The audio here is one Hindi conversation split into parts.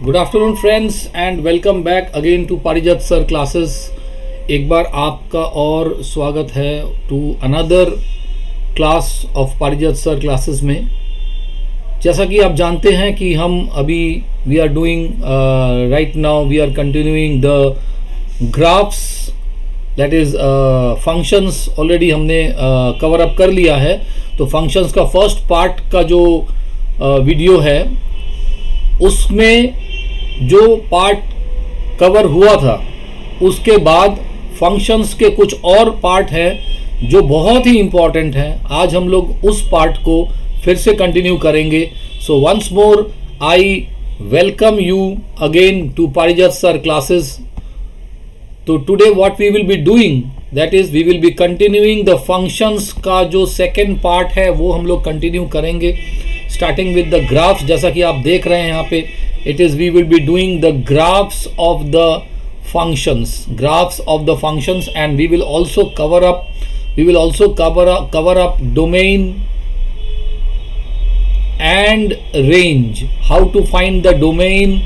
Good afternoon friends and welcome back again to Parijat sir classes. एक बार आपका और स्वागत है to another class of Parijat sir classes में। जैसा कि आप जानते हैं कि हम अभी we are doing right now we are continuing the graphs that is functions. Already हमने कवर अप कर लिया है। तो फंक्शंस का फर्स्ट पार्ट का जो वीडियो है उसमें जो पार्ट कवर हुआ था उसके बाद फंक्शंस के कुछ और पार्ट हैं जो बहुत ही इम्पॉर्टेंट हैं। आज हम लोग उस पार्ट को फिर से कंटिन्यू करेंगे। So once more I welcome you again to Parijat sir classes. तो today what we will be doing that is we will be continuing the functions का जो सेकेंड पार्ट है वो हम लोग कंटिन्यू करेंगे स्टार्टिंग विद द ग्राफ्स। जैसा कि आप देख रहे हैं यहाँ पे it is we will be doing the graphs of the functions and we will also cover up domain and range, how to find the domain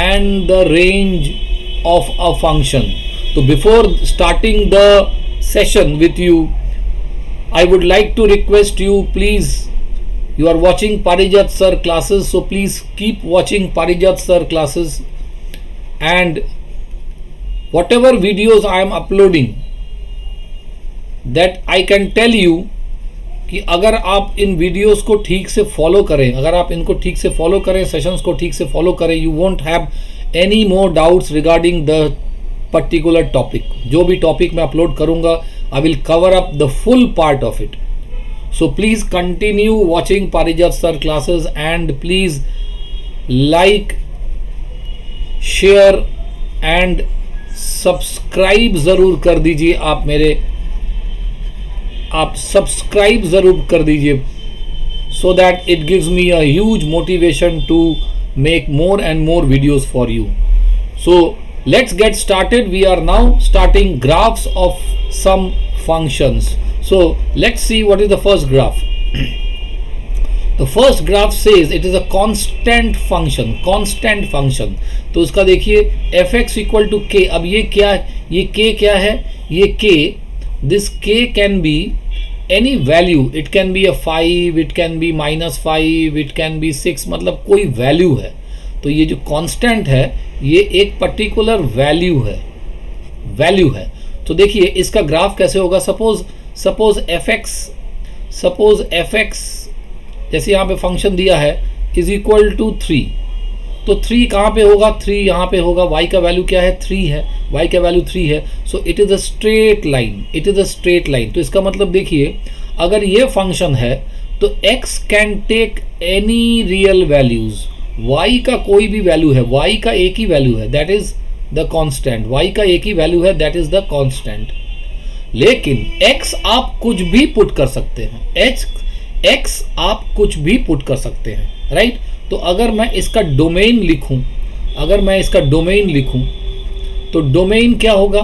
and the range of a function. So before starting the session with you, I would like to request you, please, you are watching Parijat Sir classes, so please keep watching Parijat Sir classes, and whatever videos I am uploading, that I can tell you कि अगर आप इन वीडियोस को ठीक से फॉलो करें, अगर आप इनको ठीक से फॉलो करें, सेशंस को ठीक से फॉलो करें, you won't have any more doubts regarding the particular topic. जो भी टॉपिक मैं अपलोड करूंगा I will cover up the full part of it. So please continue watching Parijat Sir classes and please like, share and subscribe ज़रूर कर दीजिए। आप सब्सक्राइब ज़रूर कर दीजिए so that it gives me a huge motivation to make more and more videos for you. So let's get started. We are now starting graphs of some functions. So let's see what is the first graph. The first graph says it is a constant function. तो उसका देखिए fx equal to k। अब ये क्या है, ये k क्या है, ये k, this k can be any value. It can be a 5, it can be -5, it can be 6, मतलब कोई वैल्यू है। तो ये जो कांस्टेंट है ये एक पर्टिकुलर वैल्यू है। तो देखिए इसका ग्राफ कैसे होगा। सपोज fx जैसे यहाँ पे फंक्शन दिया है इज इक्वल टू 3। तो 3 कहाँ पे होगा, 3 यहाँ पे होगा। y का वैल्यू क्या है, 3 है, y का वैल्यू 3 है। So it is a straight line. तो इसका मतलब देखिए अगर ये फंक्शन है तो x can take any real values. y का कोई भी वैल्यू है, y का एक ही वैल्यू है, that is the constant. y का एक ही वैल्यू है, दैट इज द कांस्टेंट। लेकिन x आप कुछ भी पुट कर सकते हैं, x आप कुछ भी पुट कर सकते हैं, राइट। तो अगर मैं इसका डोमेन लिखूं तो डोमेन क्या होगा,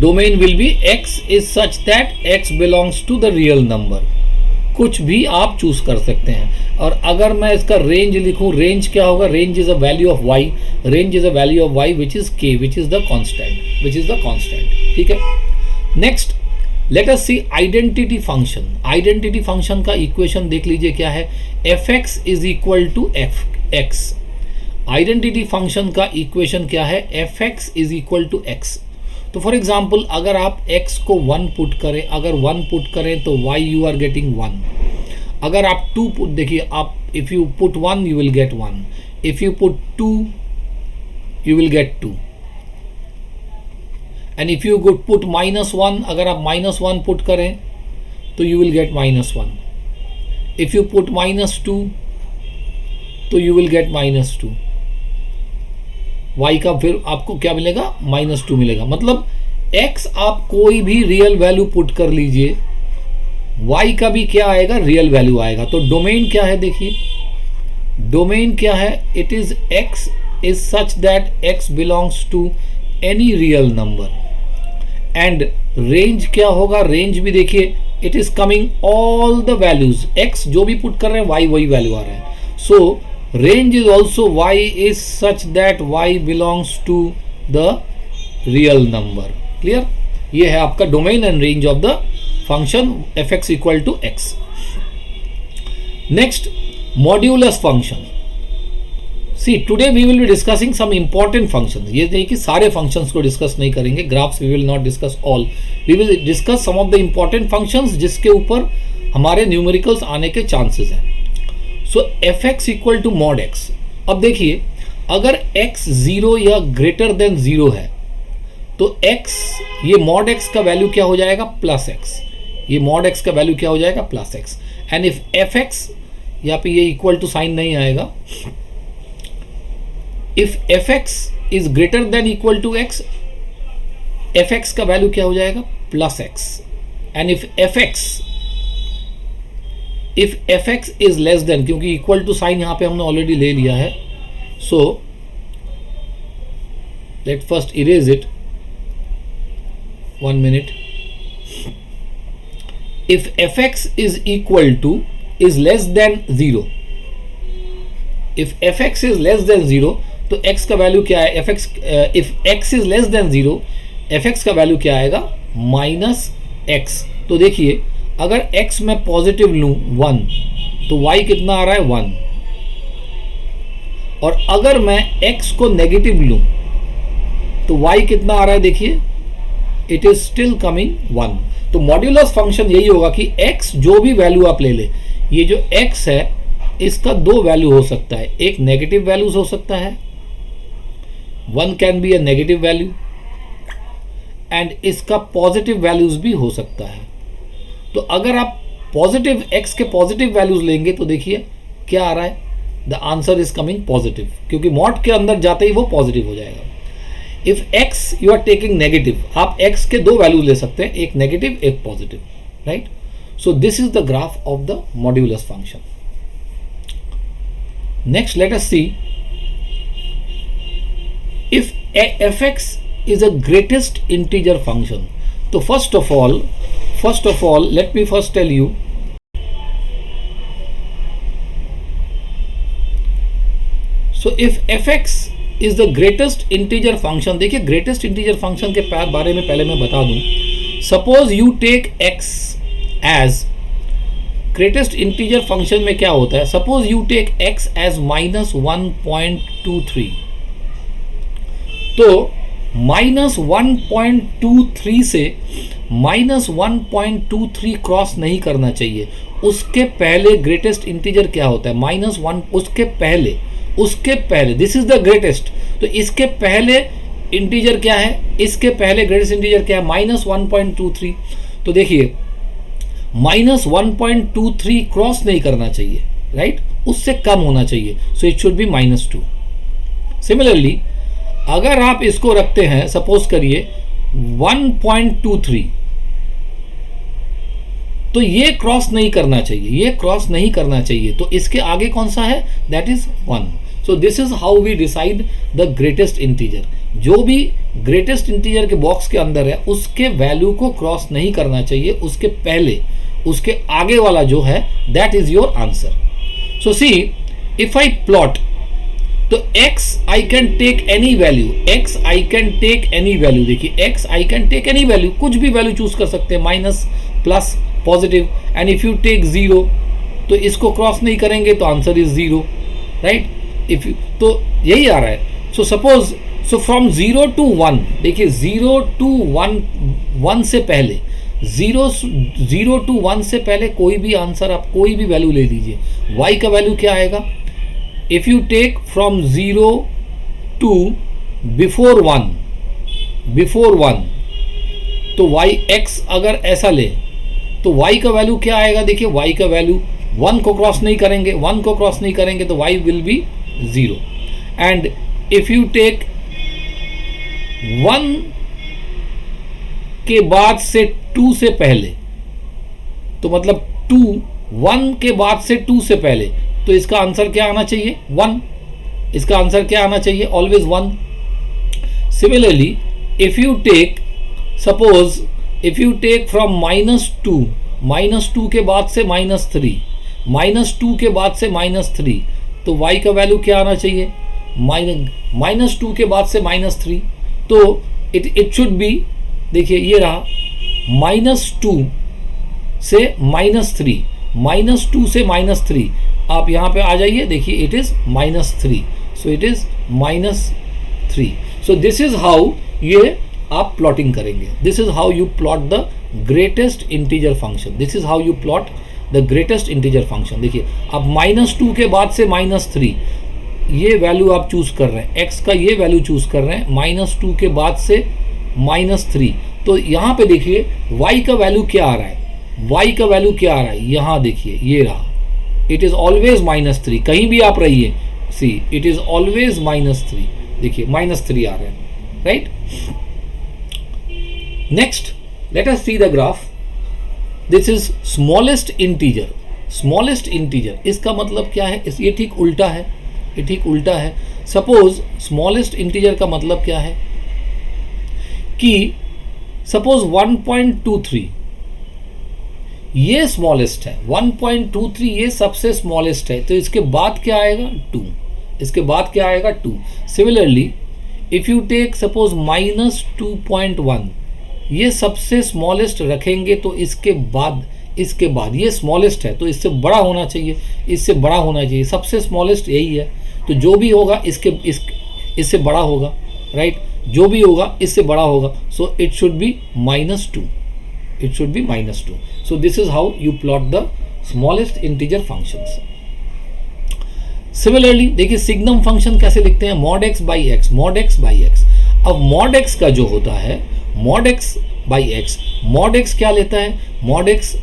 domain will be x is such that x belongs to the real number. कुछ भी आप चूज कर सकते हैं। और अगर मैं इसका रेंज लिखूं, रेंज क्या होगा, range is a value of y, which is k, which is the constant, ठीक है। Next let us see identity function का इक्वेशन देख लीजिए क्या है, fx is equal to fx। Identity function का इक्वेशन क्या है, fx is equal to x। तो फॉर एग्जाम्पल अगर आप x को 1 पुट करें, अगर 1 पुट करें तो y यू आर गेटिंग 1। अगर आप 2 पुट, देखिए आप if you put 1 you will get 1, if you put 2 you will get 2, and if you put -1, अगर आप -1 पुट करें तो you will get -1, if you put -2 तो यू विल गेट -2। y का फिर आपको क्या मिलेगा, -2 मिलेगा। मतलब x आप कोई भी रियल वैल्यू पुट कर लीजिए, y का भी क्या आएगा, रियल वैल्यू आएगा। तो डोमेन क्या है, देखिए डोमेन क्या है, it is x is such that x belongs to any real number. And range क्या होगा, रेंज भी देखिए it is coming all the values, x जो भी पुट कर रहे हैं y वही वैल्यू आ रहा है। So range is also y is such that y belongs to the real number. Clear? ये है आपका domain and range of the function fx equal to x. Next, modulus function. See today we will be discussing some important function. ये नहीं कि सारे फंक्शंस को डिस्कस नहीं करेंगे, graphs we will not discuss all, we will discuss some of the important functions जिसके ऊपर हमारे न्यूमेरिकल्स आने के चांसेस हैं. So F X equal to mod X. अब देखिए, अगर x 0 या ग्रेटर देन 0 है तो x, ये मॉड x का वैल्यू क्या हो जाएगा, प्लस x. ये मॉड x का वैल्यू क्या हो जाएगा, plus x. And if f x, यहाँ पे ये इक्वल टू साइन नहीं आएगा, if f x is greater than equal to x, f x का वैल्यू क्या हो जाएगा, plus x. And if f x is less than, क्योंकि इक्वल टू साइन यहां पे हमने ऑलरेडी ले लिया है, so let first erase it. 1 minute. If fx is equal to is less than 0, if fx is less than 0 तो x का वैल्यू क्या है, fx if x is less than 0 fx का वैल्यू क्या आएगा, माइनस x. तो देखिए, अगर x में पॉजिटिव लूं 1 तो y कितना आ रहा है, 1. और अगर मैं x को नेगेटिव लूं तो y कितना आ रहा है, देखिए इट इज स्टिल कमिंग 1. तो मॉड्यूलस फंक्शन यही होगा कि x जो भी वैल्यू आप ले ले, ये जो x है इसका 2 वैल्यू हो सकता है. एक नेगेटिव वैल्यूज हो सकता है, 1 can be a negative value, and इसका पॉजिटिव वैल्यूज भी हो सकता है. तो अगर आप पॉजिटिव x के पॉजिटिव वैल्यूज लेंगे तो देखिए क्या आ रहा है, the answer is coming positive, क्योंकि मॉड के अंदर जाते ही वो पॉजिटिव हो जाएगा. If x you are taking negative, आप x के 2 वैल्यू ले सकते हैं, एक नेगेटिव एक positive, right. So this is the graph of the modulus function. Next let us see if fx is a greatest integer function. So first of all let me first tell you, so if fx is the greatest integer function, देखिए greatest integer function के बारे में पहले मैं बता दूं. Suppose you take x as greatest integer function में क्या होता है, suppose you take x as -1.23, तो -1.23 से -1.23 क्रॉस नहीं करना चाहिए. उसके पहले ग्रेटेस्ट इंटीजर क्या होता है, -1. उसके पहले दिस इज द ग्रेटेस्ट, तो इसके पहले इंटीजर क्या है, इसके पहले ग्रेटेस्ट इंटीजर क्या है, -1.23. तो देखिए -1.23 क्रॉस नहीं करना चाहिए, राइट, उससे कम होना चाहिए. So it should B -2. Similarly अगर आप इसको रखते हैं, सपोज करिए 1.23, तो ये क्रॉस नहीं करना चाहिए, तो इसके आगे कौन सा है, that is 1. So this is how we decide the greatest integer. जो भी ग्रेटेस्ट इंटीजर के बॉक्स के अंदर है उसके वैल्यू को क्रॉस नहीं करना चाहिए, उसके पहले, उसके आगे वाला जो है that is your answer. So see if I plot, तो x I can take any value, देखिए x I can take any value, कुछ भी वैल्यू चूज कर सकते हैं, minus, plus, positive. And if you take 0 तो इसको क्रॉस नहीं करेंगे तो आंसर इज 0, राइट. इफ तो यही आ रहा है. So suppose, so from 0 to 1, देखिए 0 to 1 से पहले, 0 to 1 से पहले कोई भी आंसर, आप कोई भी वैल्यू ले लीजिए. y का वैल्यू क्या आएगा, if you take from 0 to before 1, तो x अगर ऐसा ले तो y का वैल्यू क्या आएगा, देखिए y का वैल्यू 1 को क्रॉस नहीं करेंगे, तो y will be 0. and if you take 1 के बाद से 2 से पहले, तो मतलब 1 के बाद से 2 से पहले, तो इसका आंसर क्या आना चाहिए, 1. इसका आंसर क्या आना चाहिए, always 1. Similarly if you take, suppose if you take from -2 के बाद से -3, -2 के बाद से -3, तो y का वैल्यू क्या आना चाहिए, -2 के बाद से -3, तो इट शुड बी, देखिए ये रहा -2 से -3, -2 से -3, आप यहाँ पे आ जाइए, देखिए it is -3, so it is -3। So this is how ये आप प्लॉटिंग करेंगे, this is how you plot the greatest integer function, this is how you plot the greatest integer function. देखिए अब -2 के बाद से -3, ये वैल्यू आप चूज कर रहे हैं, x का ये वैल्यू चूज कर रहे हैं, -2 के बाद से -3, तो यहाँ पे देखिए y का वैल्यू क्या आ रहा है, y का वैल्यू क्या आ रहा है, यहाँ देखिए ये रहा, इट इज ऑलवेज -3, कहीं भी आप रहिए, सी इट इज ऑलवेज -3, देखिए -3 आ रहे हैं, right. Next let us see the graph, this is smallest integer, smallest integer, इसका मतलब क्या है, ये ठीक उल्टा है, ये ठीक उल्टा है। सपोज स्मॉलेस्ट इंटीजर का मतलब क्या है कि सपोज 1.23 ये स्मॉलेस्ट है, 1.23 ये सबसे स्मॉलेस्ट है, तो इसके बाद क्या आएगा 2, इसके बाद क्या आएगा 2। Similarly if you take suppose -2.1 ये सबसे स्मॉलेस्ट रखेंगे, तो इसके बाद ये स्मॉलेस्ट है, तो इससे बड़ा होना चाहिए, इससे बड़ा होना चाहिए, सबसे स्मॉलेस्ट यही है, तो जो भी होगा इससे बड़ा होगा, राइट, जो भी होगा इससे बड़ा होगा, so it should B -2, it should B -2। So this is how you plot the smallest integer functions. Similarly देखिए सिग्नम फंक्शन कैसे लिखते हैं, mod x by x, mod x by x। अब mod x का जो होता है mod x by x, mod x क्या लेता है, mod x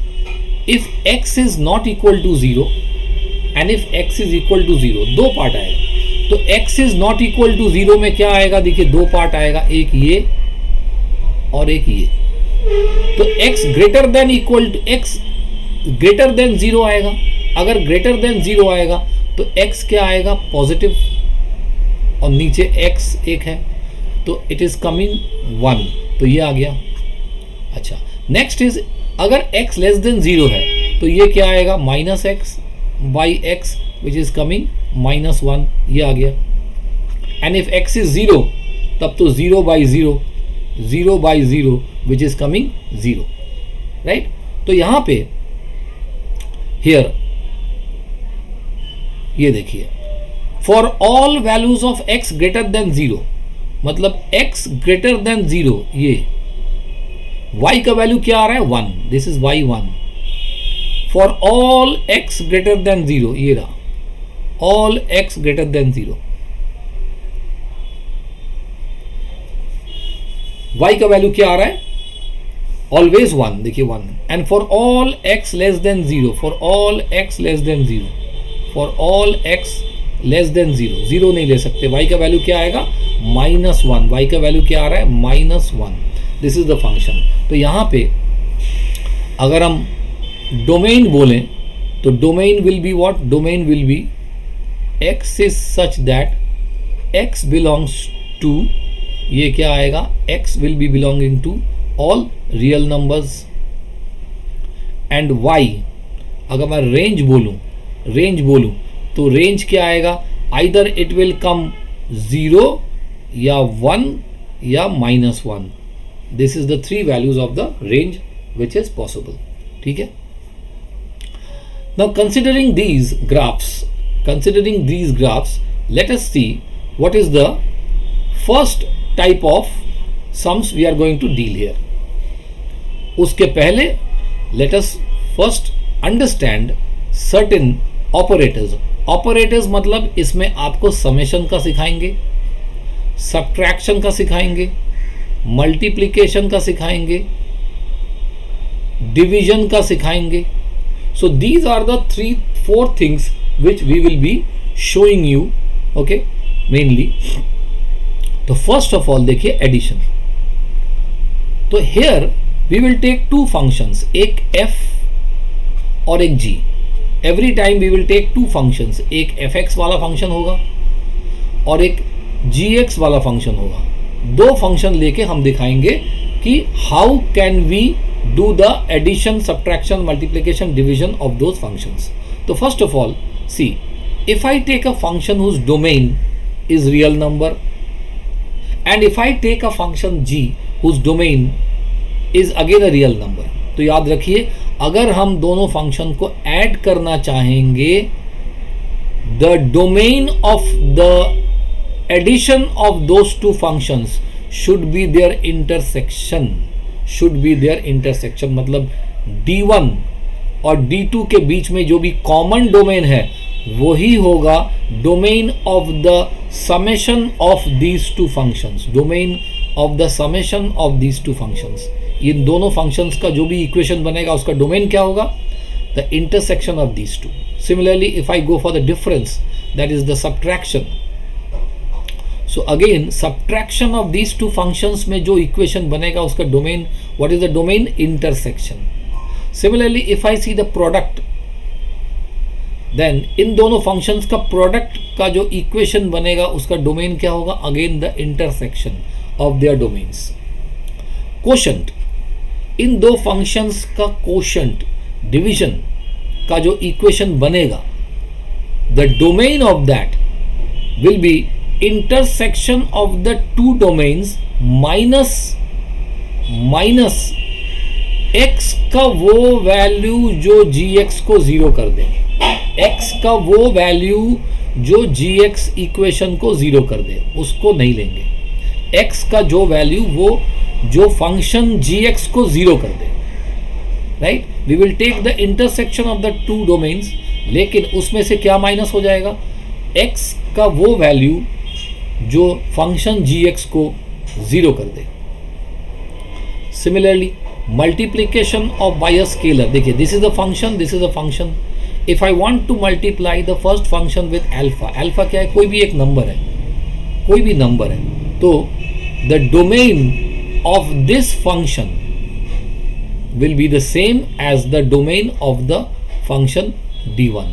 if x is not equal to 0 and if x is equal to 0, दो पार्ट आएगा, तो x is not equal to 0 में क्या आएगा, देखिए दो पार्ट आएगा, एक ये और एक ये, तो x greater than equal to x greater than 0 आएगा, अगर ग्रेटर देन 0 आएगा तो x क्या आएगा पॉजिटिव, और नीचे x एक है, तो इट इज कमिंग 1, तो ये आ गया। अच्छा नेक्स्ट इज अगर x लेस देन 0 है तो ये क्या आएगा -x by x which is coming -1, ये आ गया। एंड इफ x इज 0 तब तो 0 by 0, 0 by 0 which is coming 0, right. तो यहां पे हियर ये देखिए for all values of x greater than 0, मतलब x ग्रेटर देन 0, ये y का वैल्यू क्या आ रहा है 1, this is y1। For all x greater than 0, ये रहा all x greater than 0, y का वैल्यू क्या आ रहा है ऑलवेज 1, देखिए 1। And for all x less than 0, for all x less than 0, for all x less than 0, 0 नहीं ले सकते, y का वैल्यू क्या आएगा -1, y का वैल्यू क्या आ रहा है -1, दिस इज द फंक्शन। तो यहाँ पे अगर हम डोमेन बोलें तो domain will be what, domain will be x is such that x belongs to, ये क्या आएगा x will be belonging to all real numbers, and y अगर मैं रेंज बोलूं तो रेंज क्या आएगा, आइदर इट विल कम 0 या 1 या -1, this is the 3 values of the range which is possible, ठीक है। Now considering these graphs let us see what is the first type of sums we are going to deal here. उसके पहले let us first understand certain operators मतलब इसमें आपको समेशन का सिखाएंगे, सब्ट्रैक्शन का सिखाएंगे, मल्टीप्लिकेशन का सिखाएंगे, डिवीजन का सिखाएंगे। So these are the 3-4 things which we will be showing you, okay, mainly. तो फर्स्ट ऑफ ऑल देखिए एडिशन। तो here we will take 2 functions, एक f और एक g। Every time we will take 2 functions, एक fx वाला फंक्शन होगा और एक gx वाला फंक्शन होगा। 2 फंक्शन लेके हम दिखाएंगे कि how can we do the addition, subtraction, multiplication, division of those functions. तो first of all see if I take a function whose domain is real number and if I take a function g whose domain is again a real number, तो याद रखिए अगर हम दोनों फंक्शन को ऐड करना चाहेंगे, the domain of the addition of those two functions should be their intersection, should be their intersection, मतलब d1 और d2 के बीच में जो भी कॉमन डोमेन है वही होगा domain of the summation of these two functions, domain of the summation of these two functions. इन दोनों फंक्शंस का जो भी इक्वेशन बनेगा उसका डोमेन क्या होगा, the intersection of these two. Similarly if I go for the difference, that is the subtraction, so again subtraction of these two functions में जो इक्वेशन बनेगा उसका domain, what is the domain, intersection. Similarly if I see the product, then इन दोनों फंक्शंस का प्रोडक्ट का जो इक्वेशन बनेगा उसका डोमेन क्या होगा, again the intersection of their domains. Quotient, इन दो फंक्शंस का कोशेंट डिवीजन का जो इक्वेशन बनेगा, the domain of that will be intersection of the two domains minus x का वो वैल्यू जो gx को जीरो कर दे, x का वो वैल्यू जो gx इक्वेशन को जीरो कर दे उसको नहीं लेंगे, x का जो वैल्यू वो जो फंक्शन gx को जीरो कर दे, right. We will take the intersection of the two domains, लेकिन उसमें से क्या माइनस हो जाएगा, x का वो वैल्यू जो फंक्शन gx को जीरो कर दे। Similarly multiplication of by a scalar, देखिए this is a function, this is a function, if I want to multiply the first function with alpha, alpha क्या है, कोई भी एक नंबर है, कोई भी नंबर है, तो the domain of this function will be the same as the domain of the function d1,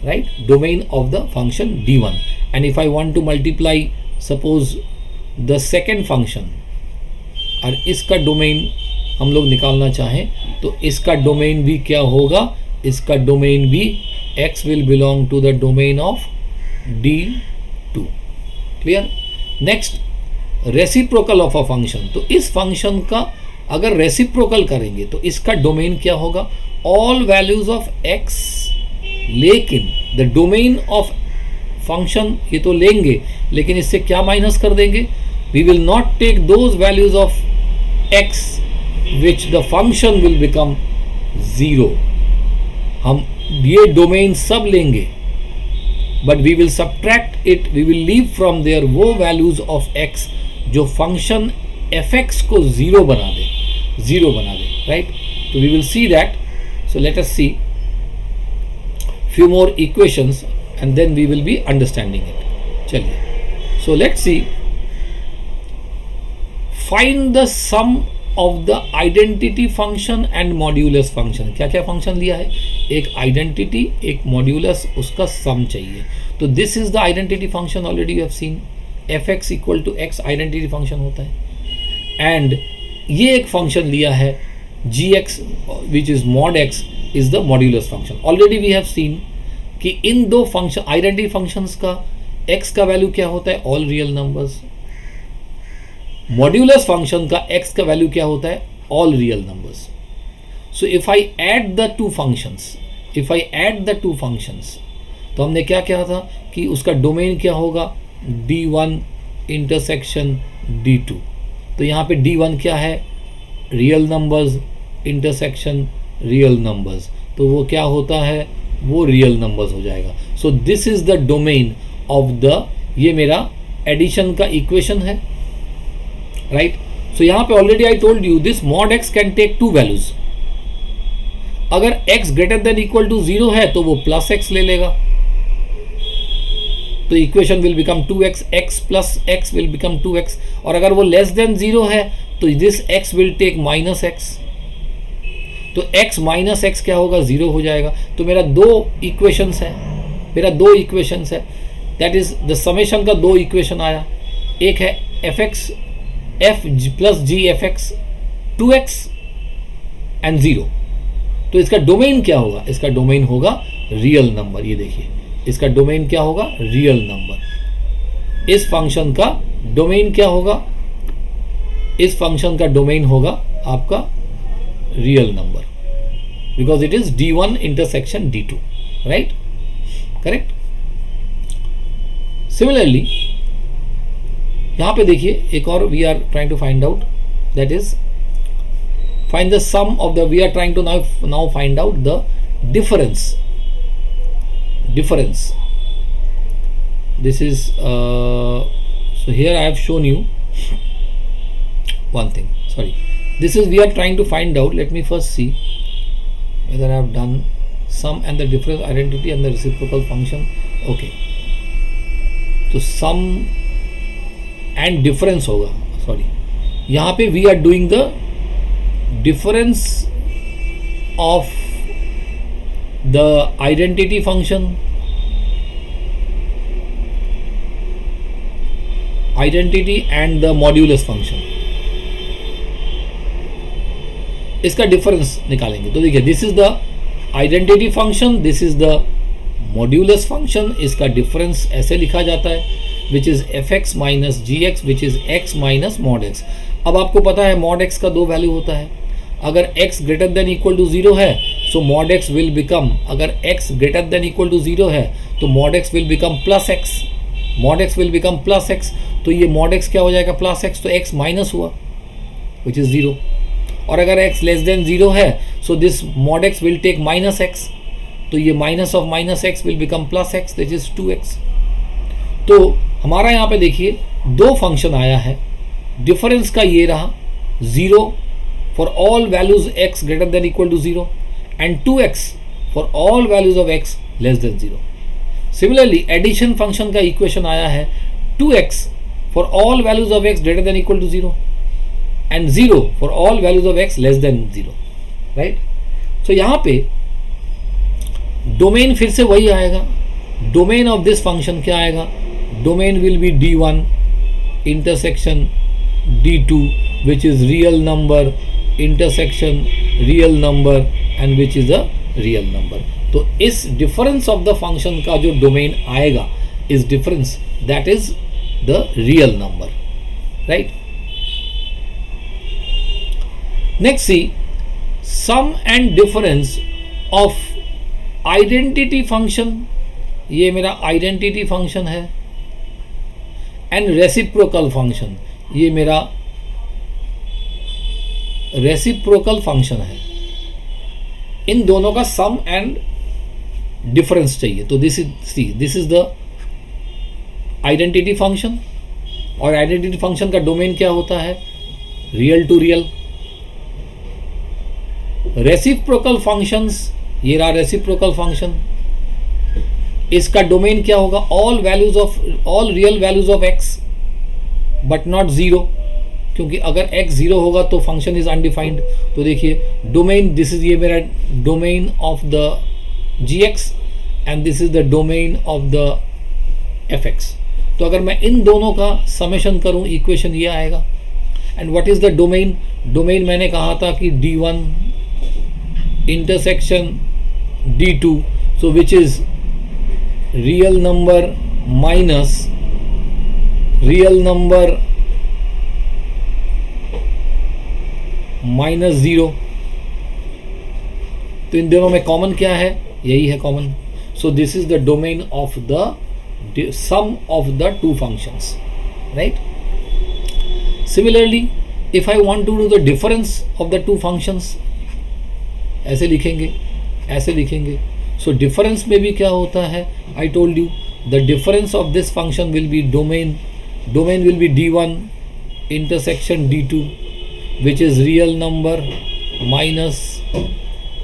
right, domain of the function d1, and if I want to multiply suppose the second function और इसका डोमेन हम लोग निकालना चाहें तो इसका डोमेन भी क्या होगा, इसका डोमेन भी x will belong to the domain of d2, clear। Next reciprocal of a function, तो इस फंक्शन का अगर रेसिप्रोकल करेंगे तो इसका डोमेन क्या होगा, ऑल वैल्यूज ऑफ x, लेकिन द डोमेन ऑफ फंक्शन ये तो लेंगे लेकिन इससे क्या माइनस कर देंगे, we will not take those values of x which the function will become zero, हम ये डोमेन सब लेंगे but we will subtract it, we will leave from there वो वैल्यूज ऑफ x जो फंक्शन fx को जीरो बना दे, राइट। तो we will see that, so late us see few more equations and then we will be understanding it। चलिए, so let's see, find the sum of the identity function and modulus function। क्या क्या फंक्शन लिया है, एक आइडेंटिटी एक मॉड्यूलस, उसका सम चाहिए। तो this is the identity function, already you have seen, fx equal to x identity function होता है, एंड ये एक फंक्शन लिया है gx which is mod x is the modulus function. Already we have seen कि इन दो फंक्शन आइडेंटिटी फंक्शंस का x का वैल्यू क्या होता है, all real numbers, modulus function का x का वैल्यू क्या होता है, all real numbers. So if I add the two functions, तो हमने क्या कहा था कि उसका डोमेन क्या होगा, d1 इंटरसेक्शन d2, तो यहाँ पे d1 क्या है, real numbers intersection real numbers, तो वो क्या होता है, वो रियल नंबर्स हो जाएगा। सो this is the domain of the, ये मेरा एडिशन का इक्वेशन है, राइट। सो यहाँ पे already I told you this mod x can take two values, अगर x greater than equal to 0 है तो वो प्लस x ले लेगा, तो equation will become 2x, x plus x will become 2x, और अगर वो लेस देन 0 है तो this x will take minus x, तो x माइनस x क्या होगा, 0 हो जाएगा। तो मेरा दो इक्वेशंस है, दैट इज द समेशन का दो इक्वेशन आया, एक है fx f plus g fx 2x and 0, तो इसका डोमेन क्या होगा, इसका डोमेन होगा रियल नंबर। ये देखिए इसका डोमेन क्या होगा? Real number. इस फंक्शन का डोमेन क्या होगा? इस फंक्शन का डोमेन होगा आपका real number, because it is D1 intersection D2, right? Correct. Similarly यहां पे देखिए एक और we are trying to find out, that is find the sum of the, we are trying to now find out the difference. This is so here I have shown you one thing, sorry, this is we are trying to find out, let me first see whether I have done sum and the difference, identity and the reciprocal function. Okay, तो sum and difference होगा, sorry, यहाँ पे we are doing the difference of the identity function, identity and the modulus function, इसका डिफरेंस निकालेंगे। तो देखिए this is the identity function, this is the modulus function, इसका डिफरेंस ऐसे लिखा जाता है which is fx minus gx which is x minus mod x। अब आपको पता है मॉड x का दो वैल्यू होता है, अगर x greater than equal to 0 है so mod x will become, अगर x greater than equal to 0 है तो mod x will become plus x, mod x will become plus x, तो ये मॉड x क्या हो जाएगा? प्लस x, तो x माइनस हुआ विच इज 0, और अगर x लेस देन 0 है so this mod x will take minus x, तो ये minus of minus x will become plus x, this is 2x। तो हमारा यहाँ पे देखिए दो फंक्शन आया है, डिफरेंस का ये रहा 0 for all values x greater than equal to 0 and 2x for all values of x less than 0। Similarly addition function का इक्वेशन आया है 2x for all values of x greater than equal to 0 and 0 for all values of x less than 0, right? So यहाँ पे डोमेन फिर से वही आएगा, डोमेन ऑफ दिस फंक्शन क्या आएगा? Domain will be D1 intersection D2 which is real number intersection real number and which is a real number। तो इस difference of the function का जो डोमेन आएगा इस difference that is the real number, right? Next see sum and difference of identity function, ये मेरा identity function है, एंड रेसिप्रोकल फंक्शन, ये मेरा रेसिप्रोकल फंक्शन है। इन दोनों का सम एंड डिफरेंस चाहिए। तो this is the identity function, और आइडेंटिटी फंक्शन का डोमेन क्या होता है? Real to real. Reciprocal functions, ये रहा रेसिप्रोकल फंक्शन, इसका डोमेन क्या होगा? All values of, all real values of x but not 0, क्योंकि अगर x 0 होगा तो फंक्शन इज अनडिफाइंड। तो देखिए डोमेन, दिस इज ये मेरा domain of the gx and this is the domain of the fx। तो अगर मैं इन दोनों का समेशन करूं इक्वेशन ये आएगा। And what is the domain? Domain मैंने कहा था कि D1 intersection D2, so which is real number minus real number minus 0। तो इन दोनों में कॉमन क्या है? यही है common. So this is the domain of the sum of the two functions, right? Similarly if I want to do the difference of the two functions, ऐसे लिखेंगे, ऐसे लिखेंगे। सो डिफरेंस में भी क्या होता है? आई told you the difference of this function will be domain, domain will be D1 intersection D2 which is real number minus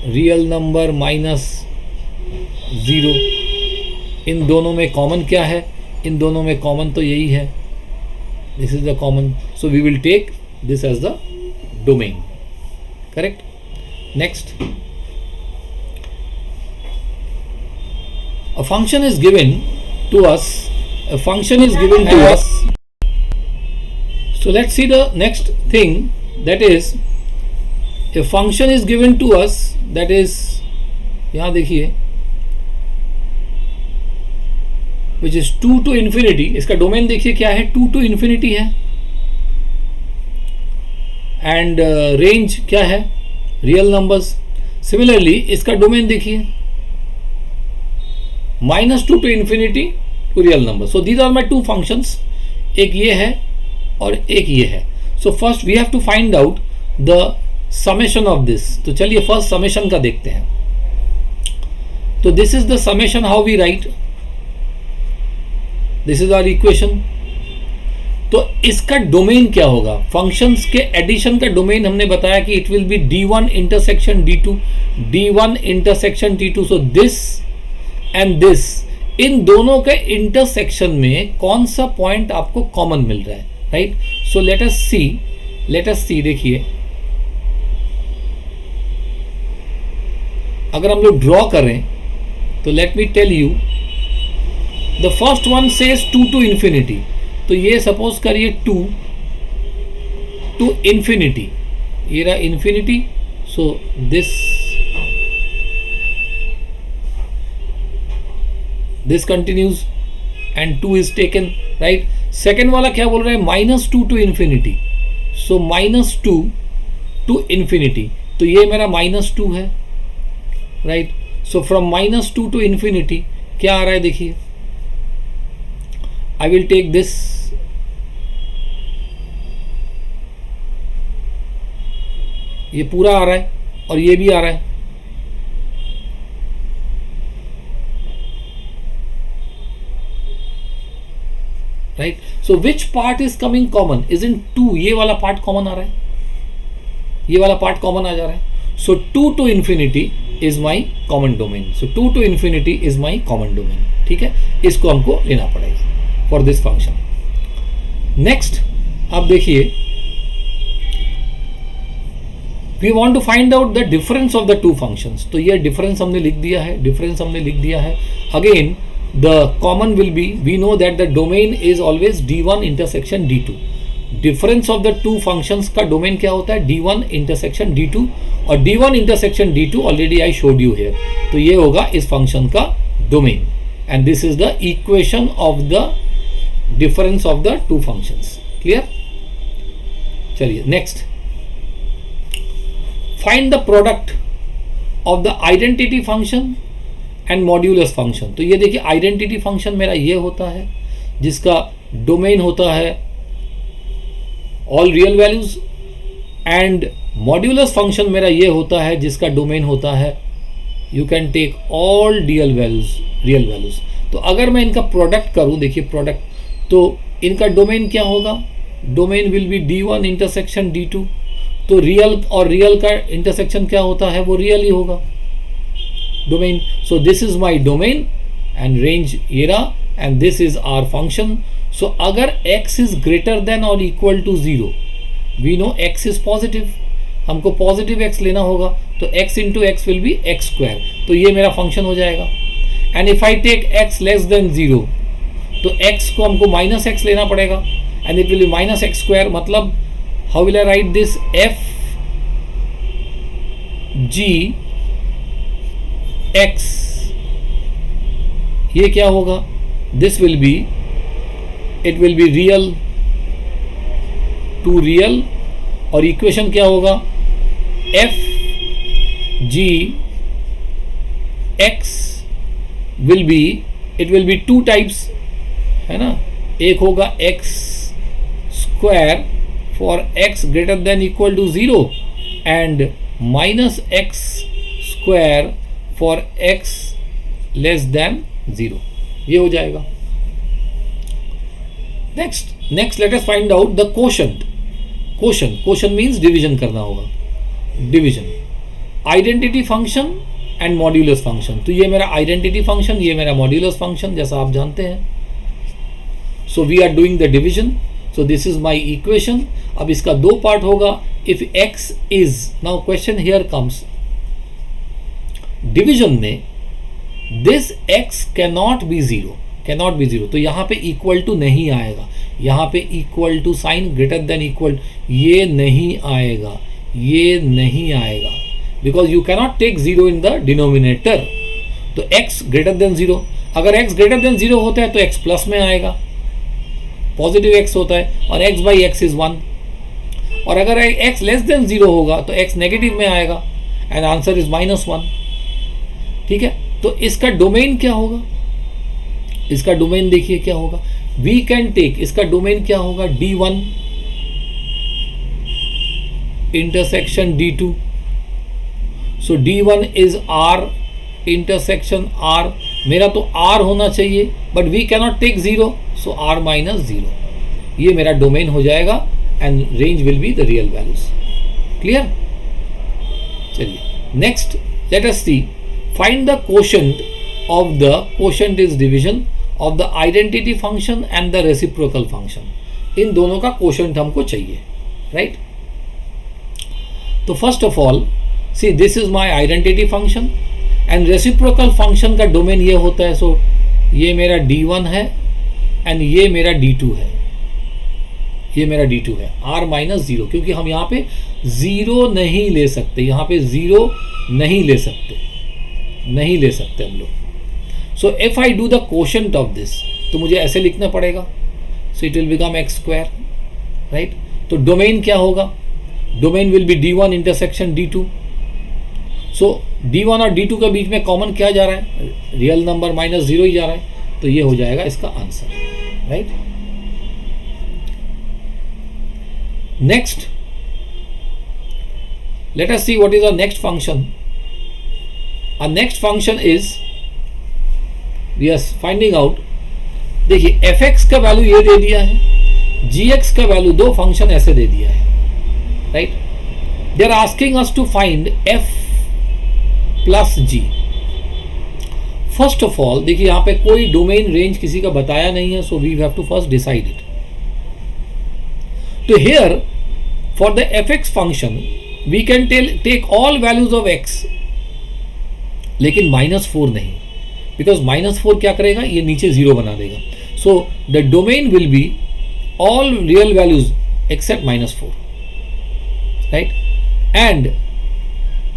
real number minus 0। इन दोनों में कॉमन क्या है? इन दोनों में कॉमन तो यही है, this is the common, so we will take this as the domain, correct? Next, a function is given to us, a function is given to us. So let's see the next thing, that is a function is given to us, that is, यहाँ देखिए विच इज 2 to infinity, इसका डोमेन देखिए क्या है, 2 to infinity है, एंड रेंज क्या है, रियल नंबर्स। सिमिलरली इसका डोमेन देखिए -2 to infinity to real number. So these are my two functions, एक ये है और एक ये है। So first we have to find out the summation of this. तो चलिए फर्स्ट समेशन का देखते हैं। तो this is the summation, how we write, this is our equation. तो इसका डोमेन क्या होगा, फंक्शंस के एडिशन का डोमेन हमने बताया कि it will be d1 intersection d2, d1 intersection d2। So this and this, इन दोनों के इंटरसेक्शन में कौन सा पॉइंट आपको कॉमन मिल रहा है, राइट। सो लेट अस सी, देखिए अगर हम लोग ड्रॉ करें तो let me tell you, the first one says 2 to infinity। तो ये सपोज करिए 2 to infinity, ये रहा infinity। So this continues and 2 is taken, right। Second वाला क्या बोल रहा है, -2 to infinity। So -2 to infinity, तो ये मेरा -2 है, right. So from -2 to infinity क्या आ रहा है, देखिए आई विल टेक दिस, ये पूरा आ रहा है और ये भी आ रहा है, right. So which part is coming common, is in 2, ये वाला पार्ट कॉमन आ रहा है, ये वाला पार्ट कॉमन आ जा रहा है। सो 2 to infinity is my common domain. So 2 to infinity is my common domain, ठीक है, इसको हमको लेना पड़ेगा फॉर दिस फंक्शन। नेक्स्ट आप देखिए, we want to find out the difference of the two functions. तो ये डिफरेंस हमने लिख दिया है, again the common will be, we know that the domain is always d1 intersection d2। Difference of the two functions का डोमेन क्या होता है, d1 इंटरसेक्शन d2, और d1 intersection d2 already I showed you here. तो ये होगा इस फंक्शन का domain, and this is the equation of the difference of the two functions. Clear. चलिए next, find the product of the identity function and modulus function. तो ये देखिए आइडेंटिटी फंक्शन मेरा ये होता है जिसका डोमेन होता है all real values, and modulus function मेरा ये होता है जिसका डोमेन होता है, you can take all real values. तो अगर मैं इनका प्रोडक्ट करूं, देखिए प्रोडक्ट, तो इनका डोमेन क्या होगा, domain will be d1 intersection d2। तो रियल और रियल का इंटरसेक्शन क्या होता है, वो रियल ही होगा domain. So this is my domain and range ये रहा, and this is our function. So अगर x इज ग्रेटर देन और equal to 0, we know x is positive, हमको पॉजिटिव x लेना होगा, तो x into X will be X square. तो ये मेरा फंक्शन हो जाएगा। And if I take x less than 0, तो x को हमको -x लेना पड़ेगा, and it will be -x square. मतलब how will I write this, f g x, ये क्या होगा, this will be, it will be real to real, और इक्वेशन क्या होगा, f g x will be, it will be 2 types, है ना। एक होगा x square for x greater than equal to 0, and -x square for x less than 0, ये हो जाएगा। Next let us find out the quotient. Quotient means division करना होगा, division, identity function and modulus function. तो ये मेरा आइडेंटिटी फंक्शन, ये मेरा मॉड्यूलस फंक्शन, जैसा आप जानते हैं। So we are doing the division, so this is my equation. अब इसका 2 पार्ट होगा, if x is, now question here comes, division में this x cannot be zero, तो यहाँ पे इक्वल टू नहीं आएगा, यहाँ पे equal to sign greater than equal, ये नहीं आएगा, because you cannot take 0 in the denominator. तो x ग्रेटर देन 0, अगर x ग्रेटर देन 0 होता है तो x प्लस में आएगा, पॉजिटिव x होता है, और x बाई एक्स इज 1। और अगर x लेस देन 0 होगा तो x नेगेटिव में आएगा एंड आंसर इज -1। ठीक है, तो इसका डोमेन क्या होगा? इसका डोमेन देखिए क्या होगा, वी कैन टेक, इसका डोमेन क्या होगा, D1 intersection D2। So D1 is R intersection R। मेरा तो R होना चाहिए but we cannot take 0, so R minus 0। ये मेरा डोमेन हो जाएगा and range will be the real values. Clear? चलिए next let us see, find the quotient of the, quotient is division of the identity function and the reciprocal function. इन दोनों का कोशेंट हमको चाहिए, राइट? तो first of all C this is my identity function and reciprocal function का डोमेन ये होता है। सो ये मेरा D1 है एंड ये मेरा D2 है, ये मेरा D2 है, R माइनस 0, क्योंकि हम यहाँ पे 0 नहीं ले सकते, यहाँ पे 0 नहीं ले सकते, नहीं ले सकते हम लोग। So if I do the quotient of this, तो मुझे ऐसे लिखना पड़ेगा, so it will become x square, right? तो डोमेन क्या होगा? Domain will be D1 intersection D2। So D1 और D2 के बीच में कॉमन क्या जा रहा है? रियल नंबर -0 ही जा रहा है, तो ये हो जाएगा इसका answer, right? Next let us see what is our next function. Our next function is, we are finding out, देखिए fx का वैल्यू ये दे दिया है, gx का वैल्यू, दो फंक्शन ऐसे दे दिया है, right? They are asking us to find f plus g। First of all देखिए यहां पे कोई डोमेन रेंज किसी का बताया नहीं है, so we have to first decide it. तो here for the fx function we can take all values of x, लेकिन -4 नहीं, बिकॉज -4 क्या करेगा, ये नीचे 0 बना देगा। So the domain will be all real values except -4, right? And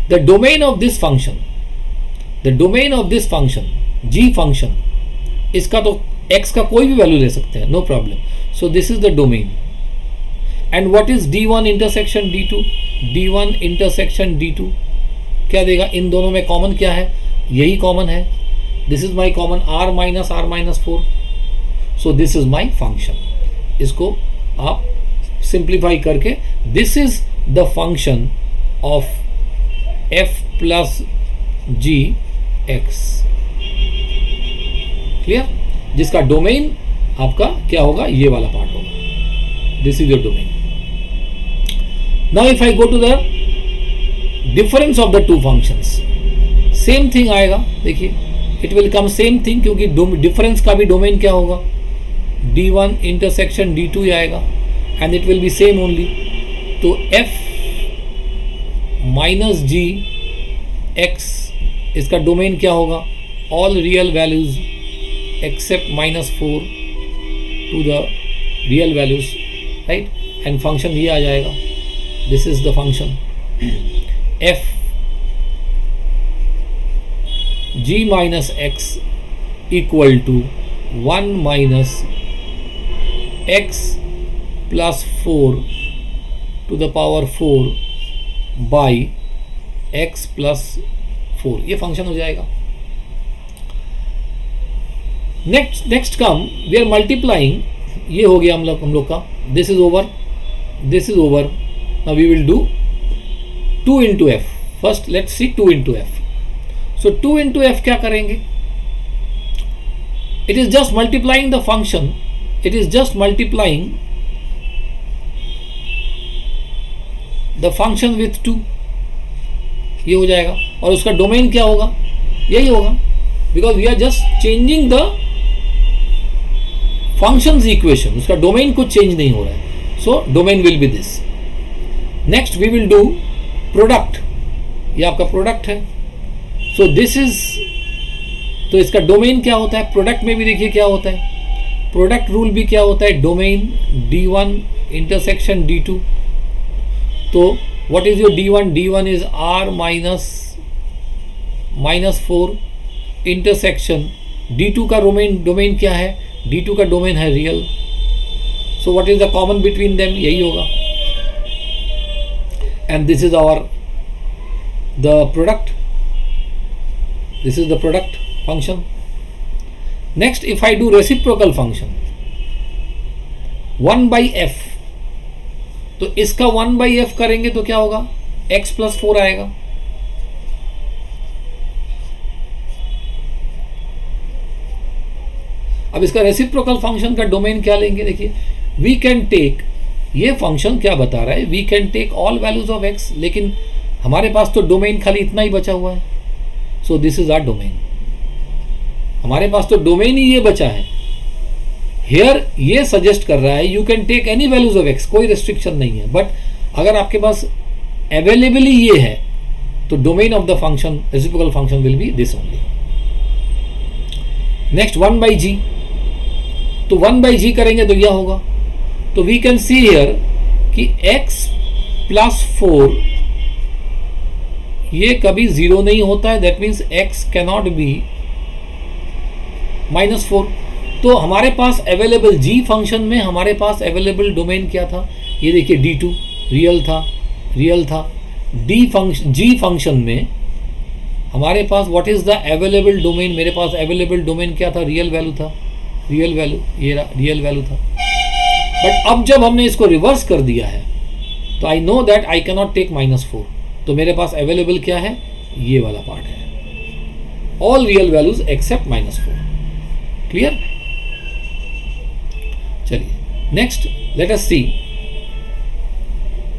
the domain of this function, the domain of this function g function, इसका तो x का कोई भी वैल्यू ले सकते हैं, no problem. So this is the domain. And what is D1 intersection D2? D1 intersection D2 क्या देगा? इन दोनों में कॉमन क्या है? यही कॉमन है, this is my common R minus 4। So this is my function. इसको आप सिंप्लीफाई करके, this is the function of f plus g x। Clear? जिसका डोमेन आपका क्या होगा? ये वाला पार्ट होगा, this is your domain. Now if I go to the difference of the two functions, same thing आएगा, देखिए it will come same thing, क्योंकि डिफरेंस का भी डोमेन क्या होगा? D1 इंटरसेक्शन D2 ही आएगा and it will be same only. तो f माइनस g x, इसका डोमेन क्या होगा? All real values except -4 to the real values, right? And function ये आ जाएगा, this is the function f g minus x equal to 1 minus x plus 4 to the power 4 by x plus 4, ये फंक्शन हो जाएगा। Next come we are multiplying, ये हो गया हम लोग का, this is over, this is over. Now we will do 2 into F. First let's see 2 into F. So 2 into F क्या करेंगे? It is just multiplying the function, it is just multiplying the function with 2, ये हो जाएगा। और उसका डोमेन क्या होगा? यही होगा, because we are just changing the functions equation, उसका डोमेन कुछ चेंज नहीं हो रहा है। So domain will be this. Next we will do product, ये आपका प्रोडक्ट है। सो दिस इज, तो इसका डोमेन क्या होता है? प्रोडक्ट में भी देखिए क्या होता है, प्रोडक्ट रूल भी क्या होता है? Domain D1 intersection D2। तो what is your D1? D1 is R minus -4 intersection D2 का डोमेन क्या है? D2 का डोमेन है real. So what is the common between them? यही होगा. And this is our the product. This is the product function. Next, if I do reciprocal function 1/f, तो इसका 1/f करेंगे तो क्या होगा? x + 4 आएगा. अब इसका रेसिप्रोकल फंक्शन का डोमेन क्या लेंगे? देखिए, वी कैन टेक, ये फंक्शन क्या बता रहा है? We can take all values of x, लेकिन हमारे पास तो डोमेन खाली इतना ही बचा हुआ है. So this is our domain. हमारे पास तो डोमेन ही ये बचा है. हियर ये सजेस्ट कर रहा है you can take any values of x, कोई रिस्ट्रिक्शन नहीं है. बट अगर आपके पास अवेलेबल ही ये है तो domain of the function, reciprocal function will be this only. Next 1/g, तो 1/g करेंगे तो यह होगा. तो वी कैन सी हियर कि x + 4 ये कभी 0 नहीं होता है. That means x cannot B -4. तो हमारे पास अवेलेबल g फंक्शन में हमारे पास अवेलेबल डोमेन क्या था? ये देखिए D2 रियल था. g फंक्शन में हमारे पास what is the available domain? मेरे पास अवेलेबल डोमेन क्या था? रियल वैल्यू था. ये रियल वैल्यू था. बट अब जब हमने इसको रिवर्स कर दिया है तो I know that I cannot take -4. तो मेरे पास अवेलेबल क्या है? ये वाला पार्ट है. All real values except -4. Clear? चलिए next let us see.